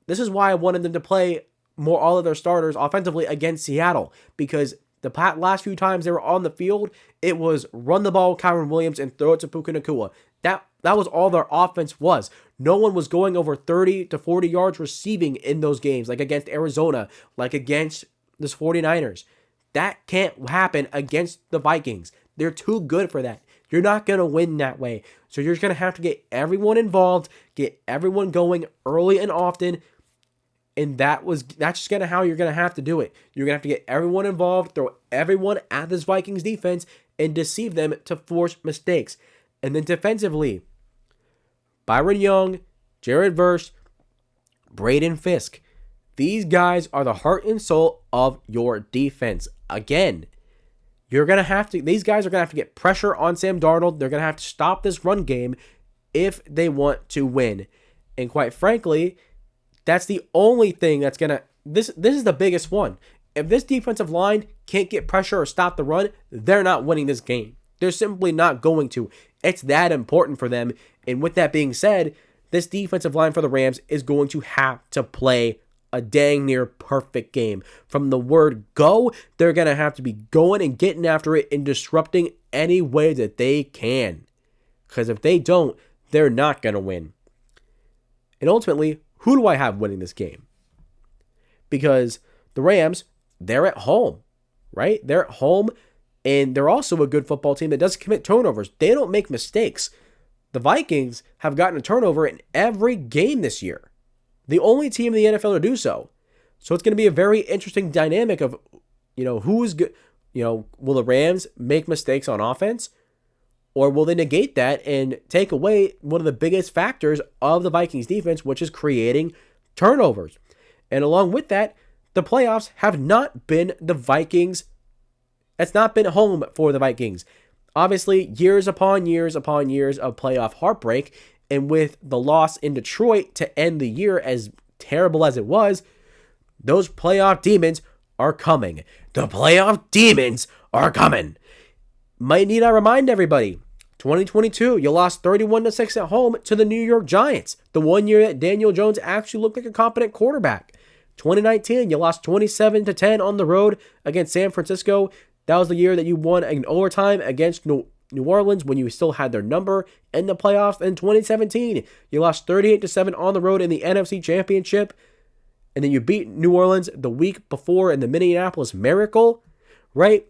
this is why I wanted them to play more all of their starters offensively against Seattle, because the last few times they were on the field, it was run the ball with Kyren Williams and throw it to Puka Nacua. That was all their offense was. No one was going over 30 to 40 yards receiving in those games, like against Arizona, like against the 49ers. That can't happen against the Vikings. They're too good for that. You're not going to win that way. So you're just going to have to get everyone involved, get everyone going early and often. And that's just kind of how you're going to have to do it. You're going to have to get everyone involved, throw everyone at this Vikings defense, and deceive them to force mistakes. And then defensively, Byron Young, Jared Verse, Braden Fisk. These guys are the heart and soul of your defense. Again, these guys are going to have to get pressure on Sam Darnold. They're going to have to stop this run game if they want to win. And quite frankly, that's the only thing that's going to, this is the biggest one. If this defensive line can't get pressure or stop the run, they're not winning this game. They're simply not going to. It's that important for them. And with that being said, this defensive line for the Rams is going to have to play a dang near perfect game. From the word go, they're going to have to be going and getting after it and disrupting any way that they can. Because if they don't, they're not going to win. And ultimately, who do I have winning this game? Because the Rams, they're at home, right? They're at home, and they're also a good football team that doesn't commit turnovers. They don't make mistakes. The Vikings have gotten a turnover in every game this year. The only team in the NFL to do so. So it's going to be a very interesting dynamic of, who's good. Will the Rams make mistakes on offense? Or will they negate that and take away one of the biggest factors of the Vikings defense, which is creating turnovers? And along with that, the playoffs have not been the Vikings. It's not been home for the Vikings. Obviously, years upon years upon years of playoff heartbreak, and with the loss in Detroit to end the year, as terrible as it was, those playoff demons are coming. The playoff demons are coming. Might need I remind everybody, 2022, you lost 31-6 at home to the New York Giants, the one year that Daniel Jones actually looked like a competent quarterback. 2019, you lost 27-10 on the road against San Francisco. That was the year that you won in overtime against New Orleans when you still had their number in the playoffs. In 2017, you lost 38-7 on the road in the NFC Championship. And then you beat New Orleans the week before in the Minneapolis Miracle, right?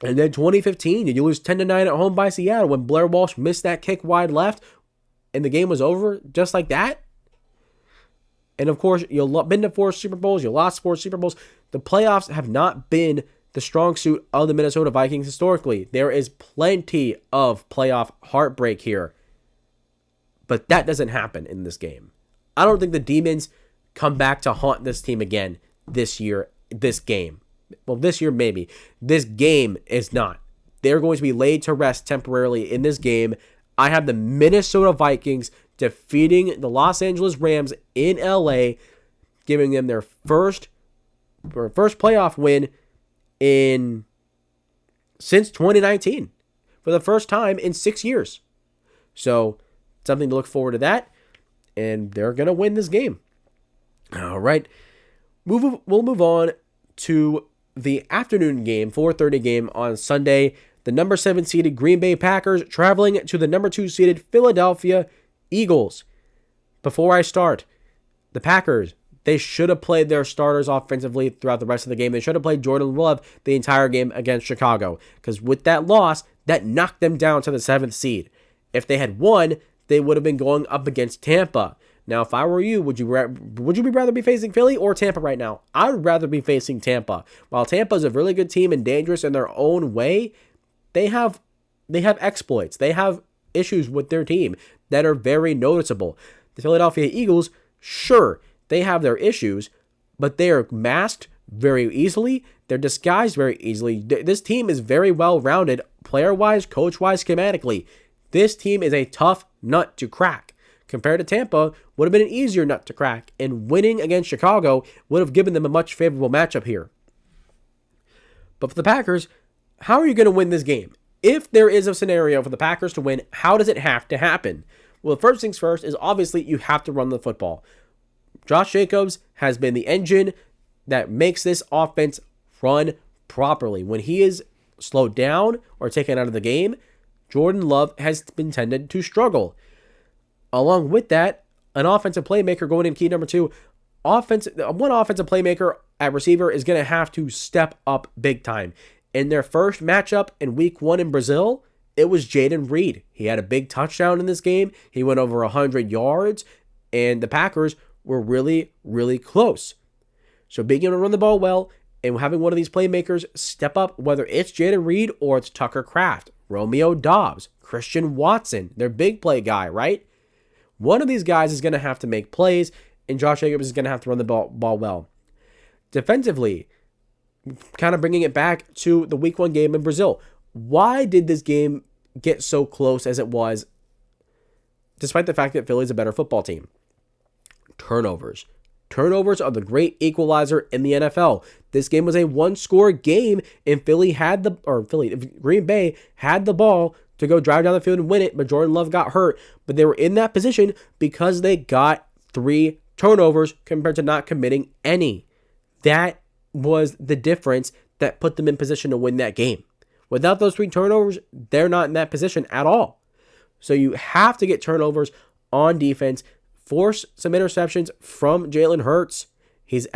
And then 2015, you lose 10-9 at home by Seattle when Blair Walsh missed that kick wide left and the game was over just like that. And of course, you've been to 4 Super Bowls, you lost 4 Super Bowls. The playoffs have not been the strong suit of the Minnesota Vikings historically. There is plenty of playoff heartbreak here. But that doesn't happen in this game. I don't think the Demons come back to haunt this team again this year, this game. Well, this year maybe. This game is not. They're going to be laid to rest temporarily in this game. I have the Minnesota Vikings defeating the Los Angeles Rams in LA, giving them their first playoff win since 2019 for the first time in 6 years. So something to look forward to that, and they're going to win this game. All right. We'll move on to the afternoon game, 4:30 game on Sunday. The number 7 seeded Green Bay Packers traveling to the number 2 seeded Philadelphia Eagles. Before I start, the Packers, they should have played their starters offensively throughout the rest of the game. They should have played Jordan Love the entire game against Chicago, because with that loss, that knocked them down to the 7th seed. If they had won, they would have been going up against Tampa. Now, if I were you, would you rather be facing Philly or Tampa right now? I would rather be facing Tampa. While Tampa is a really good team and dangerous in their own way, they have exploits. They have issues with their team that are very noticeable. The Philadelphia Eagles, sure, they have their issues, but they are masked very easily. They're disguised very easily. This team is very well-rounded, player-wise, coach-wise, schematically. This team is a tough nut to crack. compared to Tampa would have been an easier nut to crack, and winning against Chicago would have given them a much favorable matchup here. But for the Packers, how are you going to win this game? If there is a scenario for the Packers to win, how does it have to happen? Well, the first things first is obviously you have to run the football. Josh Jacobs has been the engine that makes this offense run properly. When he is slowed down or taken out of the game, Jordan Love has been tended to struggle. Along with that, an offensive playmaker going in key number 2, one offensive playmaker at receiver is going to have to step up big time. In their first matchup in week 1 in Brazil, it was Jaden Reed. He had a big touchdown in this game. He went over 100 yards, and the Packers were really, really close. So being able to run the ball well and having one of these playmakers step up, whether it's Jaden Reed or it's Tucker Kraft, Romeo Doubs, Christian Watson, their big play guy, right? One of these guys is going to have to make plays, and Josh Jacobs is going to have to run the ball well. Defensively, kind of bringing it back to the week 1 game in Brazil. Why did this game get so close as it was, despite the fact that Philly's a better football team? Turnovers. Turnovers are the great equalizer in the NFL. This game was a one-score game, and Green Bay had the ball to go drive down the field and win it, but Jordan Love got hurt. But they were in that position because they got 3 turnovers compared to not committing any. That was the difference that put them in position to win that game. Without those 3 turnovers, they're not in that position at all. So you have to get turnovers on defense, force some interceptions from Jalen Hurts. He's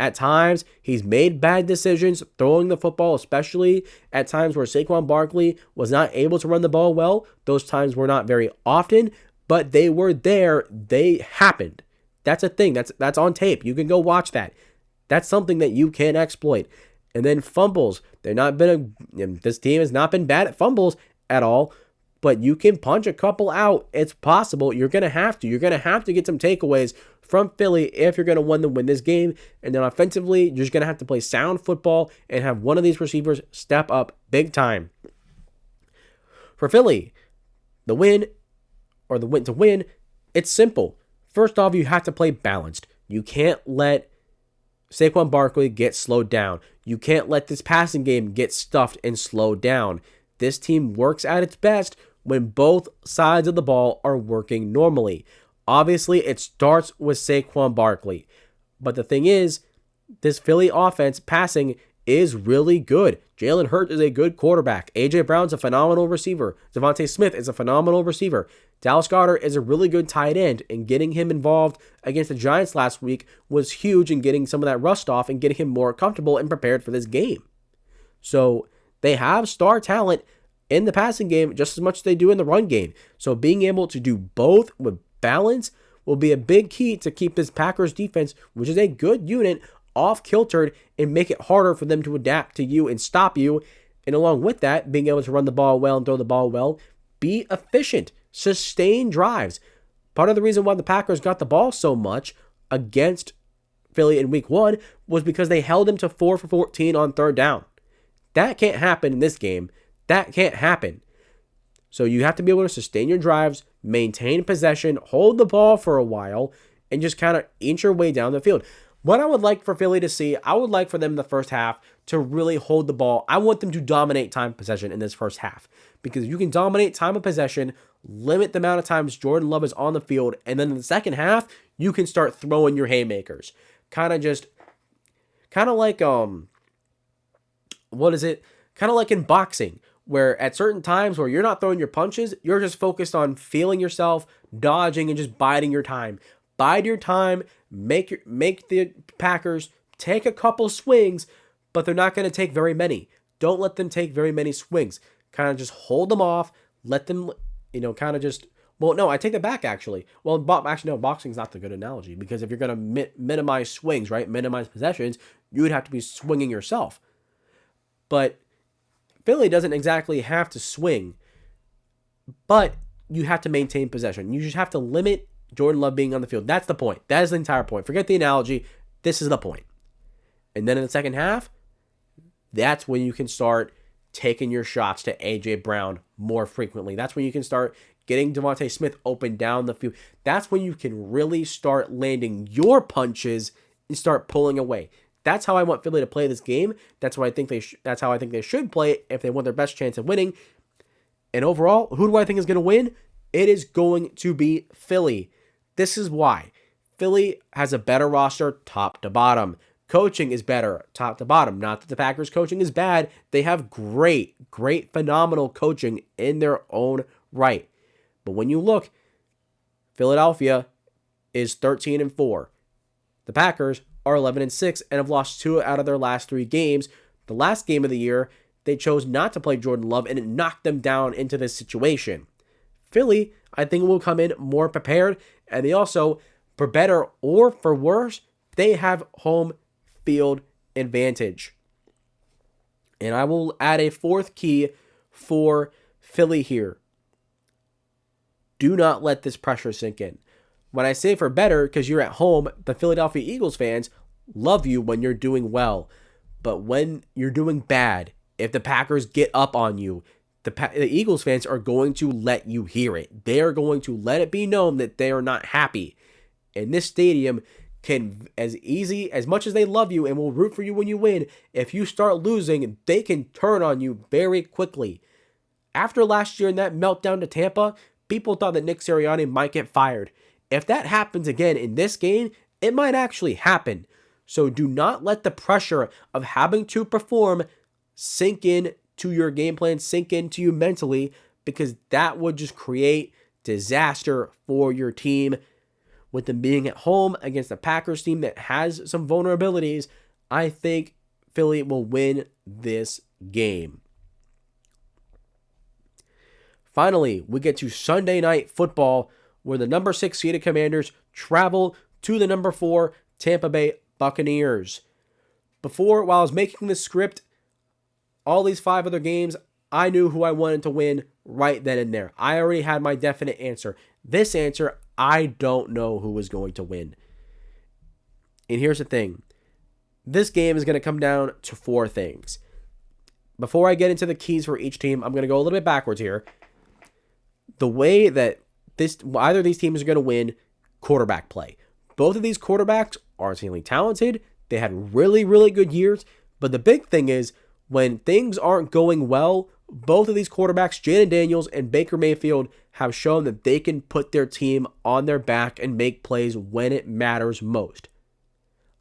made bad decisions throwing the football, especially at times where Saquon Barkley was not able to run the ball well. Those times were not very often, but they were there. They happened. That's a thing. That's on tape. You can go watch that. That's something that you can exploit. And then fumbles. This team has not been bad at fumbles at all, but you can punch a couple out. It's possible. You're going to have to. You're going to have to get some takeaways from Philly if you're going to want to win this game. And then offensively, you're just going to have to play sound football and have one of these receivers step up big time. For Philly, to win, it's simple. First off, you have to play balanced. You can't let Saquon Barkley get slowed down. You can't let this passing game get stuffed and slowed down. This team works at its best when both sides of the ball are working normally. Obviously, it starts with Saquon Barkley. But the thing is, this Philly offense passing is really good. Jalen Hurts is a good quarterback. A.J. Brown's a phenomenal receiver. Devontae Smith is a phenomenal receiver. Dallas Goedert is a really good tight end, and getting him involved against the Giants last week was huge in getting some of that rust off and getting him more comfortable and prepared for this game. So they have star talent in the passing game just as much as they do in the run game. So being able to do both with balance will be a big key to keep this Packers defense, which is a good unit, off-kiltered and make it harder for them to adapt to you and stop you. And along with that, being able to run the ball well and throw the ball well, be efficient, sustain drives. Part of the reason why the Packers got the ball so much against Philly in week 1 was because they held them to 4 for 14 on third down. That can't happen in this game. That can't happen. So you have to be able to sustain your drives, maintain possession, hold the ball for a while, and just kind of inch your way down the field. What I would like for Philly to see, I would like for them in the first half to really hold the ball. I want them to dominate time of possession in this first half. Because you can dominate time of possession, limit the amount of times Jordan Love is on the field, and then in the second half, you can start throwing your haymakers. Kind of like in boxing, where at certain times where you're not throwing your punches, you're just focused on feeling yourself, dodging, and just biding your time. Bide your time, make the Packers take a couple swings, but they're not going to take very many. Don't let them take very many swings. Kind of just hold them off, let them, I take that back actually. Well, no, boxing's not the good analogy, because if you're going to minimize swings, right, minimize possessions, you would have to be swinging yourself. But Philly doesn't exactly have to swing, but you have to maintain possession. You just have to limit Jordan Love being on the field. That's the point. That is the entire point. Forget the analogy. This is the point. And then in the second half, that's when you can start taking your shots to A.J. Brown more frequently. That's when you can start getting Devontae Smith open down the field. That's when you can really start landing your punches and start pulling away. That's how I want Philly to play this game. That's how I think they should play it if they want their best chance of winning. And overall, who do I think is going to win? It is going to be Philly. This is why. Philly has a better roster top to bottom. Coaching is better top to bottom. Not that the Packers' coaching is bad. They have great, phenomenal coaching in their own right. But when you look, Philadelphia is 13-4. The Packers are 11-6 and have lost 2 out of their last 3 games. The last game of the year, they chose not to play Jordan Love, and it knocked them down into this situation. Philly, I think, will come in more prepared, and they also, for better or for worse, they have home field advantage. And I will add a 4th key for Philly here. Do not let this pressure sink in. When I say for better, because you're at home, the Philadelphia Eagles fans love you when you're doing well. But when you're doing bad, if the Packers get up on you, the Eagles fans are going to let you hear it. They are going to let it be known that they are not happy. And this stadium can, as much as they love you and will root for you when you win, if you start losing, they can turn on you very quickly. After last year in that meltdown to Tampa, people thought that Nick Sirianni might get fired. If that happens again in this game, it might actually happen. So do not let the pressure of having to perform sink in to your game plan, sink into you mentally, because that would just create disaster for your team. With them being at home against the Packers team that has some vulnerabilities, I think Philly will win this game. Finally, we get to Sunday Night Football, where the number 6 seeded Commanders travel to the number 4 Tampa Bay Buccaneers. While I was making this script, all these 5 other games, I knew who I wanted to win right then and there. I already had my definite answer. This answer, I don't know who is going to win. And here's the thing. This game is going to come down to 4 things. Before I get into the keys for each team, I'm going to go a little bit backwards here. The way that either of these teams are going to win, quarterback play. Both of these quarterbacks are insanely talented. They had really, really good years. But the big thing is, when things aren't going well, both of these quarterbacks, Jaden Daniels and Baker Mayfield, have shown that they can put their team on their back and make plays when it matters most.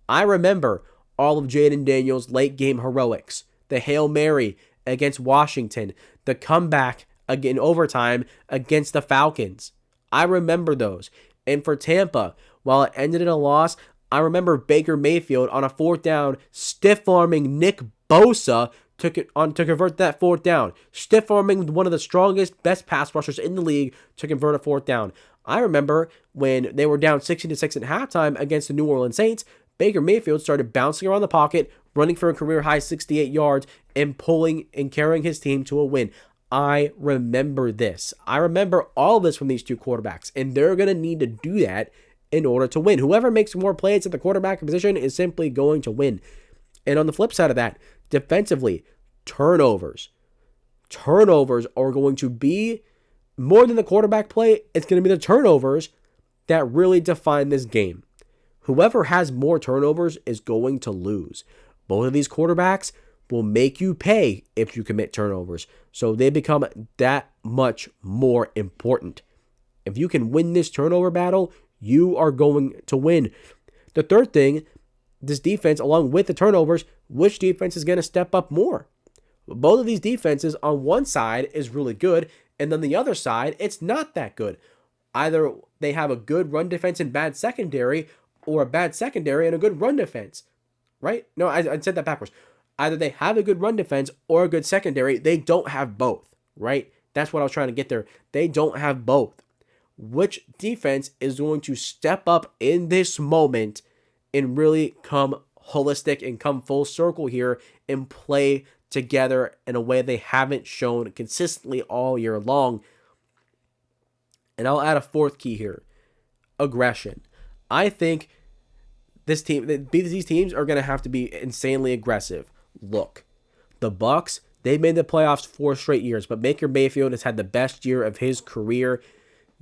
I remember all of Jaden Daniels' late game heroics, the Hail Mary against Washington, the comeback in overtime against the Falcons. I remember those. And for Tampa, while it ended in a loss, I remember Baker Mayfield on a 4th down stiff-arming Nick Bosa to convert that 4th down. Stiff-arming one of the strongest, best pass rushers in the league to convert a 4th down. I remember when they were down 16-6 at halftime against the New Orleans Saints, Baker Mayfield started bouncing around the pocket, running for a career-high 68 yards, and pulling and carrying his team to a win. I remember this. I remember all of this from these 2 quarterbacks, and they're going to need to do that in order to win. Whoever makes more plays at the quarterback position is simply going to win. And on the flip side of that, defensively, turnovers. Turnovers are going to be more than the quarterback play. It's going to be the turnovers that really define this game. Whoever has more turnovers is going to lose. Both of these quarterbacks will make you pay if you commit turnovers. So they become that much more important. If you can win this turnover battle, you are going to win. The third thing, this defense, along with the turnovers, which defense is going to step up more? Both of these defenses on one side is really good, and then the other side, it's not that good. Either they have a good run defense and bad secondary, or a bad secondary and a good run defense, right? No, I said that backwards. Either they have a good run defense or a good secondary. They don't have both, right? That's what I was trying to get there. They don't have both. Which defense is going to step up in this moment and really come holistic and come full circle here and play together in a way they haven't shown consistently all year long? And I'll add a 4th key here. Aggression. I think these teams are going to have to be insanely aggressive. Look, the Bucs, They made the playoffs 4 straight years, but Baker Mayfield has had the best year of his career.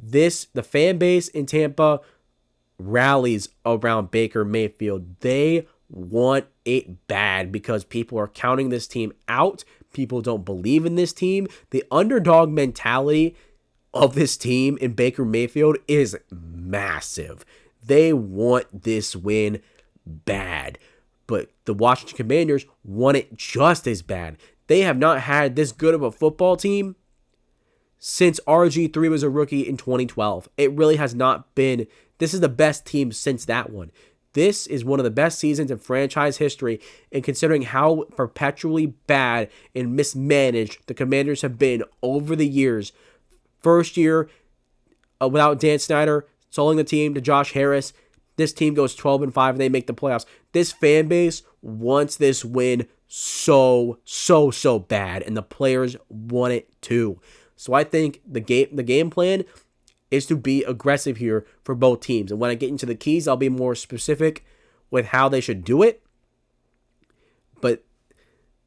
The fan base in Tampa rallies around Baker Mayfield. They want it bad because people are counting this team out. People don't believe in this team. The underdog mentality of this team in Baker Mayfield is massive. They want this win bad. But the Washington Commanders want it just as bad. They have not had this good of a football team since RG3 was a rookie in 2012. It really has not been. This is the best team since that one. This is one of the best seasons in franchise history, and considering how perpetually bad and mismanaged the Commanders have been over the years. First year without Dan Snyder, selling the team to Josh Harris. This team goes 12-5 and they make the playoffs. This fan base wants this win so bad, and the players want it too. So I think the game plan is to be aggressive here for both teams. And when I get into the keys, I'll be more specific with how they should do it. But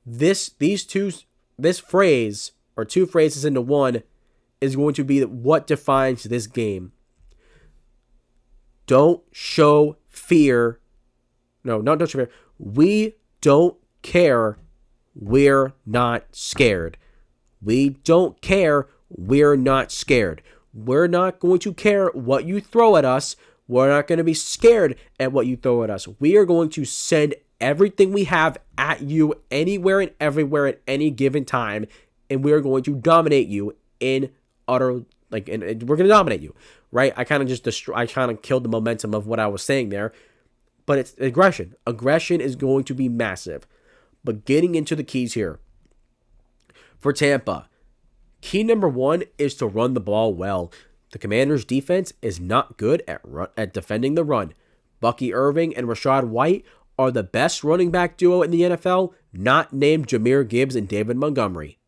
this phrase, or two phrases into one, is going to be what defines this game. Don't show fear. No, don't show fear. We don't care. We're not scared. We don't care. We're not scared. We're not going to care what you throw at us. We're not going to be scared at what you throw at us. We are going to send everything we have at you anywhere and everywhere at any given time, and we are going to dominate you in utter, and we're going to dominate you, right? I kind of killed the momentum of what I was saying there, but it's aggression. Aggression is going to be massive. But getting into the keys here for Tampa, key number 1 is to run the ball well. The Commanders' defense is not good at defending the run. Bucky Irving and Rachaad White are the best running back duo in the NFL, not named Jahmyr Gibbs and David Montgomery.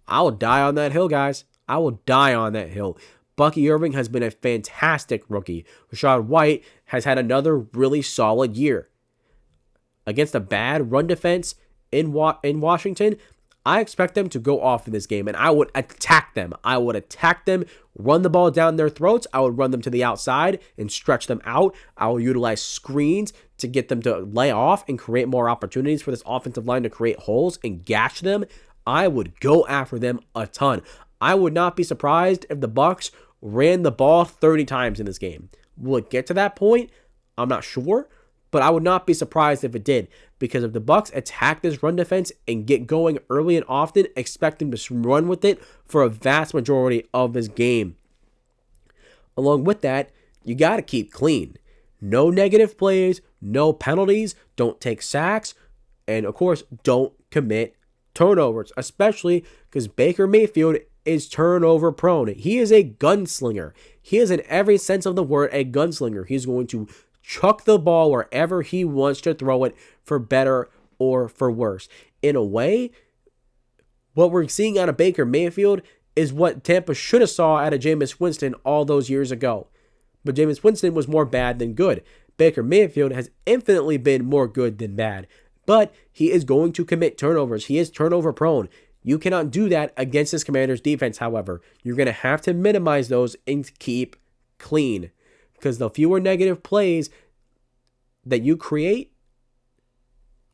I will die on that hill, guys. I will die on that hill. Bucky Irving has been a fantastic rookie. Rachaad White has had another really solid year. Against a bad run defense in Washington, I expect them to go off in this game, and I would attack them. I would attack them, run the ball down their throats. I would run them to the outside and stretch them out. I will utilize screens to get them to lay off and create more opportunities for this offensive line to create holes and gash them. I would go after them a ton. I would not be surprised if the Bucs ran the ball 30 times in this game. Will it get to that point? I'm not sure, but I would not be surprised if it did, because if the Bucs attack this run defense and get going early and often, expect them to run with it for a vast majority of this game. Along with that, you got to keep clean. No negative plays, no penalties, don't take sacks, and of course, don't commit turnovers, especially because Baker Mayfield is turnover prone. He is a gunslinger. He is, in every sense of the word, a gunslinger. He's going to chuck the ball wherever he wants to throw it, for better or for worse. In a way, what we're seeing out of Baker Mayfield is what Tampa should have saw out of Jameis Winston all those years ago. But Jameis Winston was more bad than good. Baker Mayfield has infinitely been more good than bad. But he is going to commit turnovers. He is turnover prone. You cannot do that against this Commanders defense, however. You're going to have to minimize those and keep clean. Because the fewer negative plays that you create,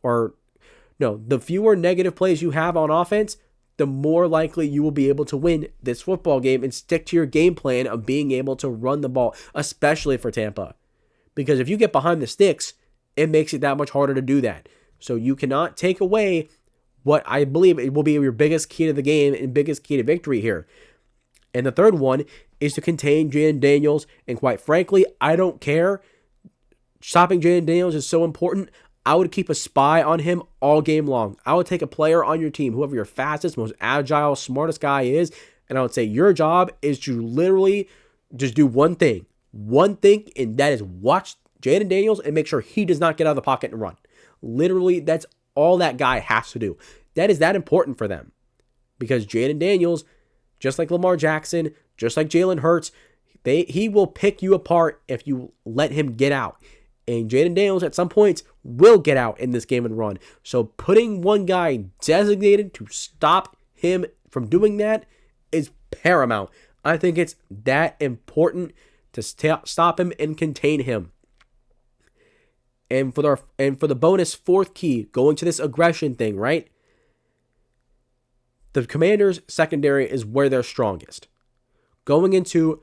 the fewer negative plays you have on offense, the more likely you will be able to win this football game and stick to your game plan of being able to run the ball, especially for Tampa. Because if you get behind the sticks, it makes it that much harder to do that. So you cannot take away what I believe it will be your biggest key to the game and biggest key to victory here. And the third one is to contain Jaden Daniels. And quite frankly, I don't care. Stopping Jaden Daniels is so important. I would keep a spy on him all game long. I would take a player on your team, whoever your fastest, most agile, smartest guy is, and I would say your job is to literally just do one thing, and that is watch Jaden Daniels and make sure he does not get out of the pocket and run. Literally, that's all that guy has to do. That is that important for them. Because Jaden Daniels, just like Lamar Jackson, just like Jalen Hurts, he will pick you apart if you let him get out. And Jaden Daniels at some points will get out in this game and run. So putting one guy designated to stop him from doing that is paramount. I think it's that important to stop him and contain him. And for the bonus fourth key, going to this aggression thing, right? The Commanders' secondary is where they're strongest. Going into,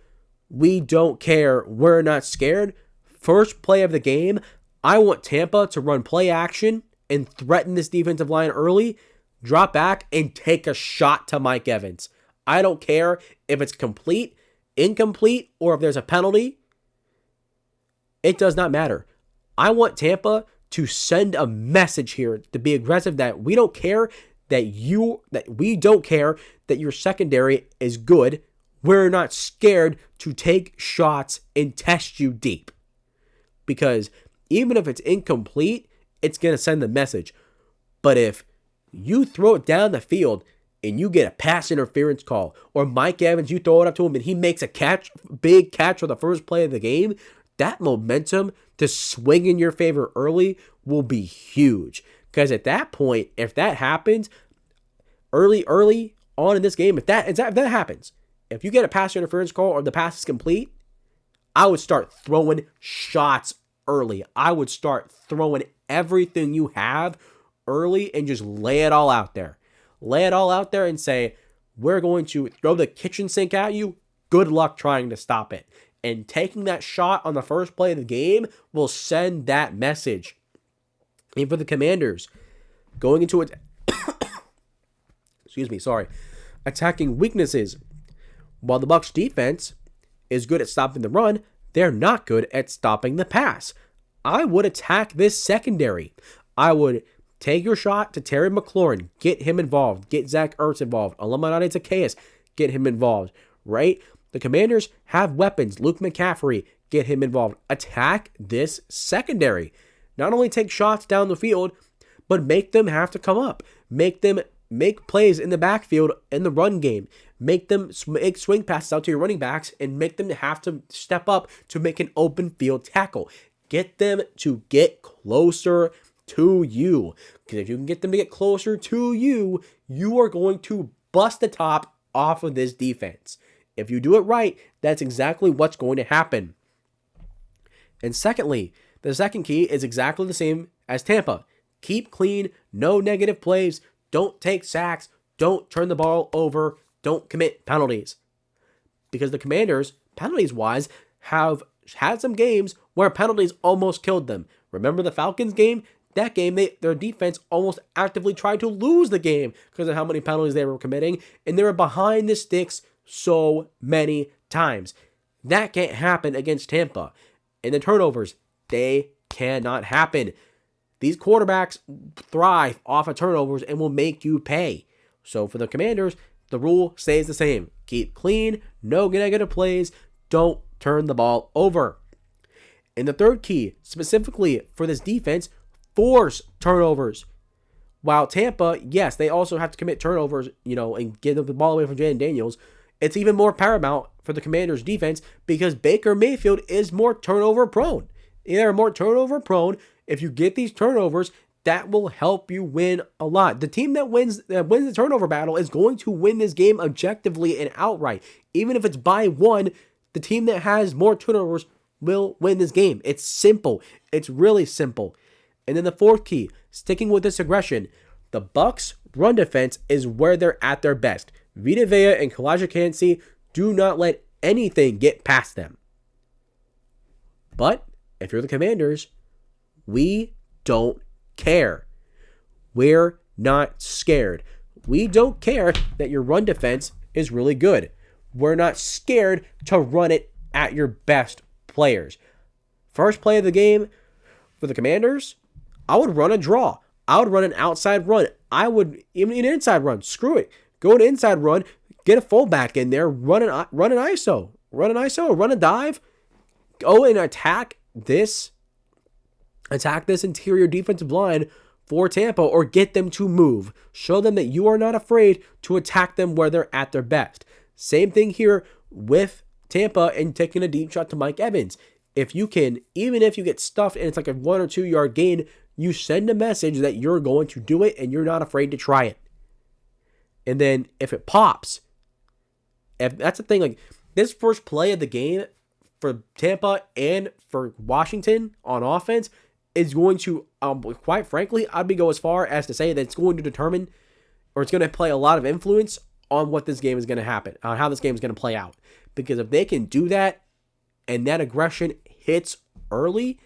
we don't care, we're not scared. First play of the game, I want Tampa to run play action and threaten this defensive line early, drop back, and take a shot to Mike Evans. I don't care if it's complete, incomplete, or if there's a penalty. It does not matter. I want Tampa to send a message here to be aggressive that we don't care that your secondary is good. We're not scared to take shots and test you deep. Because even if it's incomplete, it's going to send the message. But if you throw it down the field and you get a pass interference call, or Mike Evans, you throw it up to him and he makes a big catch on the first play of the game, that momentum to swing in your favor early will be huge. Because at that point, if that happens early on in this game, if that happens, if you get a pass interference call or the pass is complete, I would start throwing shots early. I would start throwing everything you have early and just lay it all out there. Lay it all out there and say, we're going to throw the kitchen sink at you. Good luck trying to stop it. And taking that shot on the first play of the game will send that message. And for the Commanders, going into it, attacking weaknesses. While the Bucs defense is good at stopping the run, they're not good at stopping the pass. I would attack this secondary. I would take your shot to Terry McLaurin, get him involved, get Zach Ertz involved, Alamanade Zacchaeus, get him involved, right? The Commanders have weapons. Luke McCaffrey, get him involved. Attack this secondary. Not only take shots down the field, but make them have to come up. Make them make plays in the backfield in the run game. Make them make swing passes out to your running backs and make them have to step up to make an open field tackle. Get them to get closer to you. Because if you can get them to get closer to you, you are going to bust the top off of this defense. If you do it right, that's exactly what's going to happen. And secondly, the second key is exactly the same as Tampa. Keep clean, no negative plays, don't take sacks, don't turn the ball over, don't commit penalties. Because the Commanders, penalties-wise, have had some games where penalties almost killed them. Remember the Falcons game? That game, their defense almost actively tried to lose the game because of how many penalties they were committing, and they were behind the sticks so many times. That can't happen against Tampa. And the turnovers, they cannot happen. These quarterbacks thrive off of turnovers and will make you pay. So for the Commanders, the rule stays the same. Keep clean, no negative plays, don't turn the ball over. And the third key, specifically for this defense, force turnovers. While Tampa, yes, they also have to commit turnovers, and get the ball away from Jaden Daniels. It's even more paramount for the Commanders' defense because Baker Mayfield is more turnover prone. They're more turnover prone. If you get these turnovers, that will help you win a lot. The team that wins the turnover battle is going to win this game objectively and outright. Even if it's by one, the team that has more turnovers will win this game. It's simple. It's really simple. And then the fourth key, sticking with this aggression, the Bucs' run defense is where they're at their best. Vita Vea and Kalijah Kancey do not let anything get past them. But if you're the Commanders, we don't care. We're not scared. We don't care that your run defense is really good. We're not scared to run it at your best players. First play of the game for the Commanders, I would run a draw. I would run an outside run. I would even an inside run. Screw it. Go an inside run. Get a fullback in there. Run an ISO. Run a dive. Go and attack this interior defensive line for Tampa, or get them to move. Show them that you are not afraid to attack them where they're at their best. Same thing here with Tampa and taking a deep shot to Mike Evans. if you can, even if you get stuffed and it's like a 1 or 2 yard gain, you send a message that you're going to do it and you're not afraid to try it. And then if it pops, if that's the thing, like this first play of the game for Tampa and for Washington on offense is going to, quite frankly, I'd go as far as to say that it's going to determine, or it's going to play a lot of influence on what this game is going to happen, on how this game is going to play out. Because if they can do that and that aggression hits early,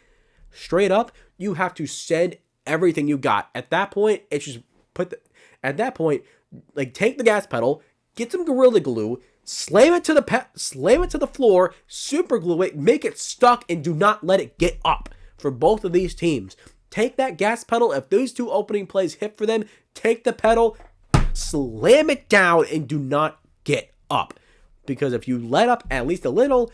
straight up, you have to send everything you got. At that point, it's just take the gas pedal, get some Gorilla Glue, slam it to the floor, super glue it, make it stuck, and do not let it get up for both of these teams. Take that gas pedal. If those 2 opening plays hit for them, take the pedal, slam it down, and do not get up. Because if you let up at least a little,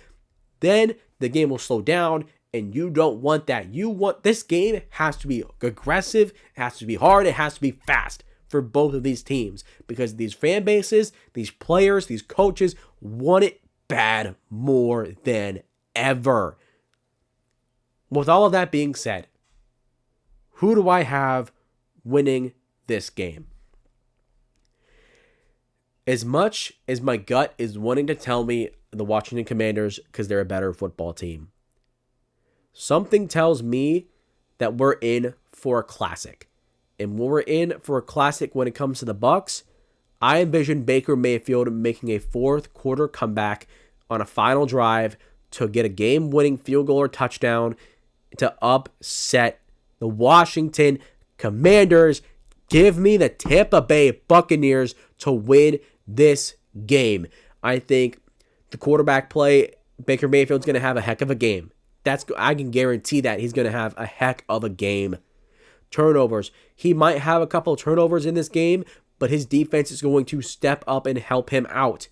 then the game will slow down, and you don't want that. This game has to be aggressive, it has to be hard, it has to be fast for both of these teams, because these fan bases, these players, these coaches want it bad more than ever. With all of that being said, who do I have winning this game? As much as my gut is wanting to tell me the Washington Commanders because they're a better football team, something tells me that we're in for a classic. And when we're in for a classic when it comes to the Bucs, I envision Baker Mayfield making a fourth quarter comeback on a final drive to get a game-winning field goal or touchdown to upset the Washington Commanders. Give me the Tampa Bay Buccaneers to win this game. I think the quarterback play, Baker Mayfield's going to have a heck of a game. I can guarantee that he's going to have a heck of a game. Turnovers. He might have a couple of turnovers in this game, but his defense is going to step up and help him out.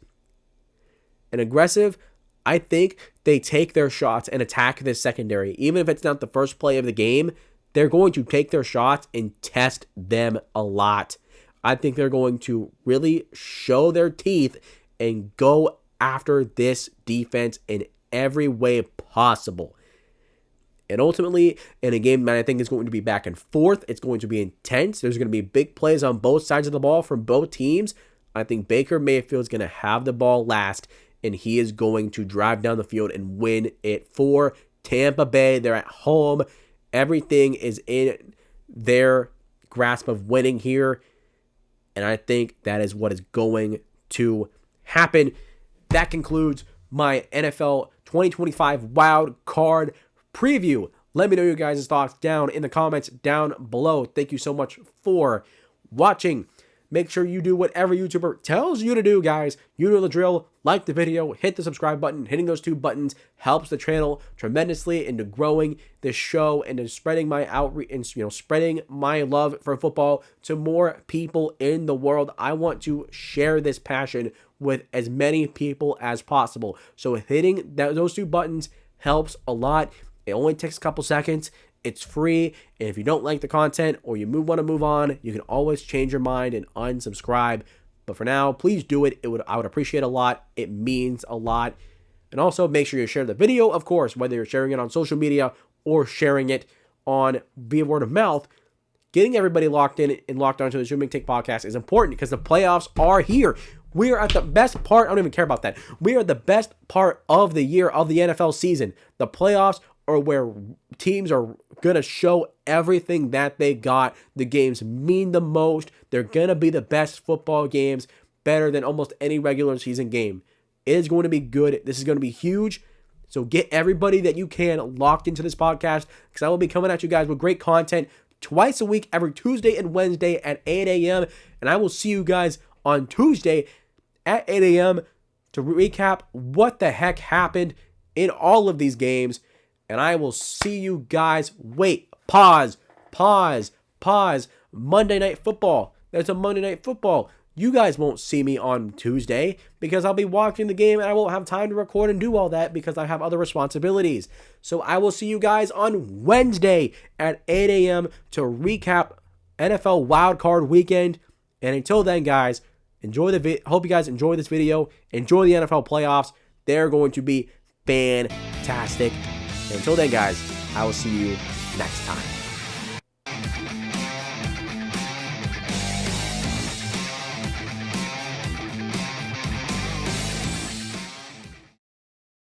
And aggressive, I think they take their shots and attack this secondary. Even if it's not the first play of the game, they're going to take their shots and test them a lot. I think they're going to really show their teeth and go after this defense in every way possible. And ultimately, in a game that I think is going to be back and forth, it's going to be intense. There's going to be big plays on both sides of the ball from both teams. I think Baker Mayfield is going to have the ball last, and he is going to drive down the field and win it for Tampa Bay. They're at home. Everything is in their grasp of winning here, and I think that is what is going to happen. That concludes my NFL 2025 Wild Card preview. Let me know your guys' thoughts down in the comments down below. Thank you so much for watching. Make sure you do whatever YouTuber tells you to do, guys. You know the drill. Like the video, hit the subscribe button. Hitting those 2 buttons helps the channel tremendously into growing this show and to spreading my outreach and spreading my love for football to more people in the world. I want to share this passion with as many people as possible. So hitting those 2 buttons helps a lot. It only takes a couple seconds. It's free. And if you don't like the content or you want to move on, you can always change your mind and unsubscribe. But for now, please do it. I would appreciate a lot. It means a lot. And also make sure you share the video, of course, whether you're sharing it on social media or sharing it on via word of mouth. Getting everybody locked in and locked onto the Shumake Take podcast is important because the playoffs are here. We are at the best part. I don't even care about that. We are at the best part of the year of the NFL season. The playoffs are where teams are going to show everything that they got. The games mean the most. They're going to be the best football games, better than almost any regular season game. It is going to be good. This is going to be huge. So get everybody that you can locked into this podcast because I will be coming at you guys with great content twice a week, every Tuesday and Wednesday at 8 a.m. And I will see you guys on Tuesday at 8 a.m. to recap what the heck happened in all of these games. And I will see you guys. Wait, pause. Monday Night Football. There's a Monday Night Football. You guys won't see me on Tuesday because I'll be watching the game and I won't have time to record and do all that because I have other responsibilities. So I will see you guys on Wednesday at 8 a.m. to recap NFL Wildcard Weekend. And until then, guys, hope you guys enjoy this video. Enjoy the NFL playoffs. They're going to be fantastic. So until then, guys, I will see you next time.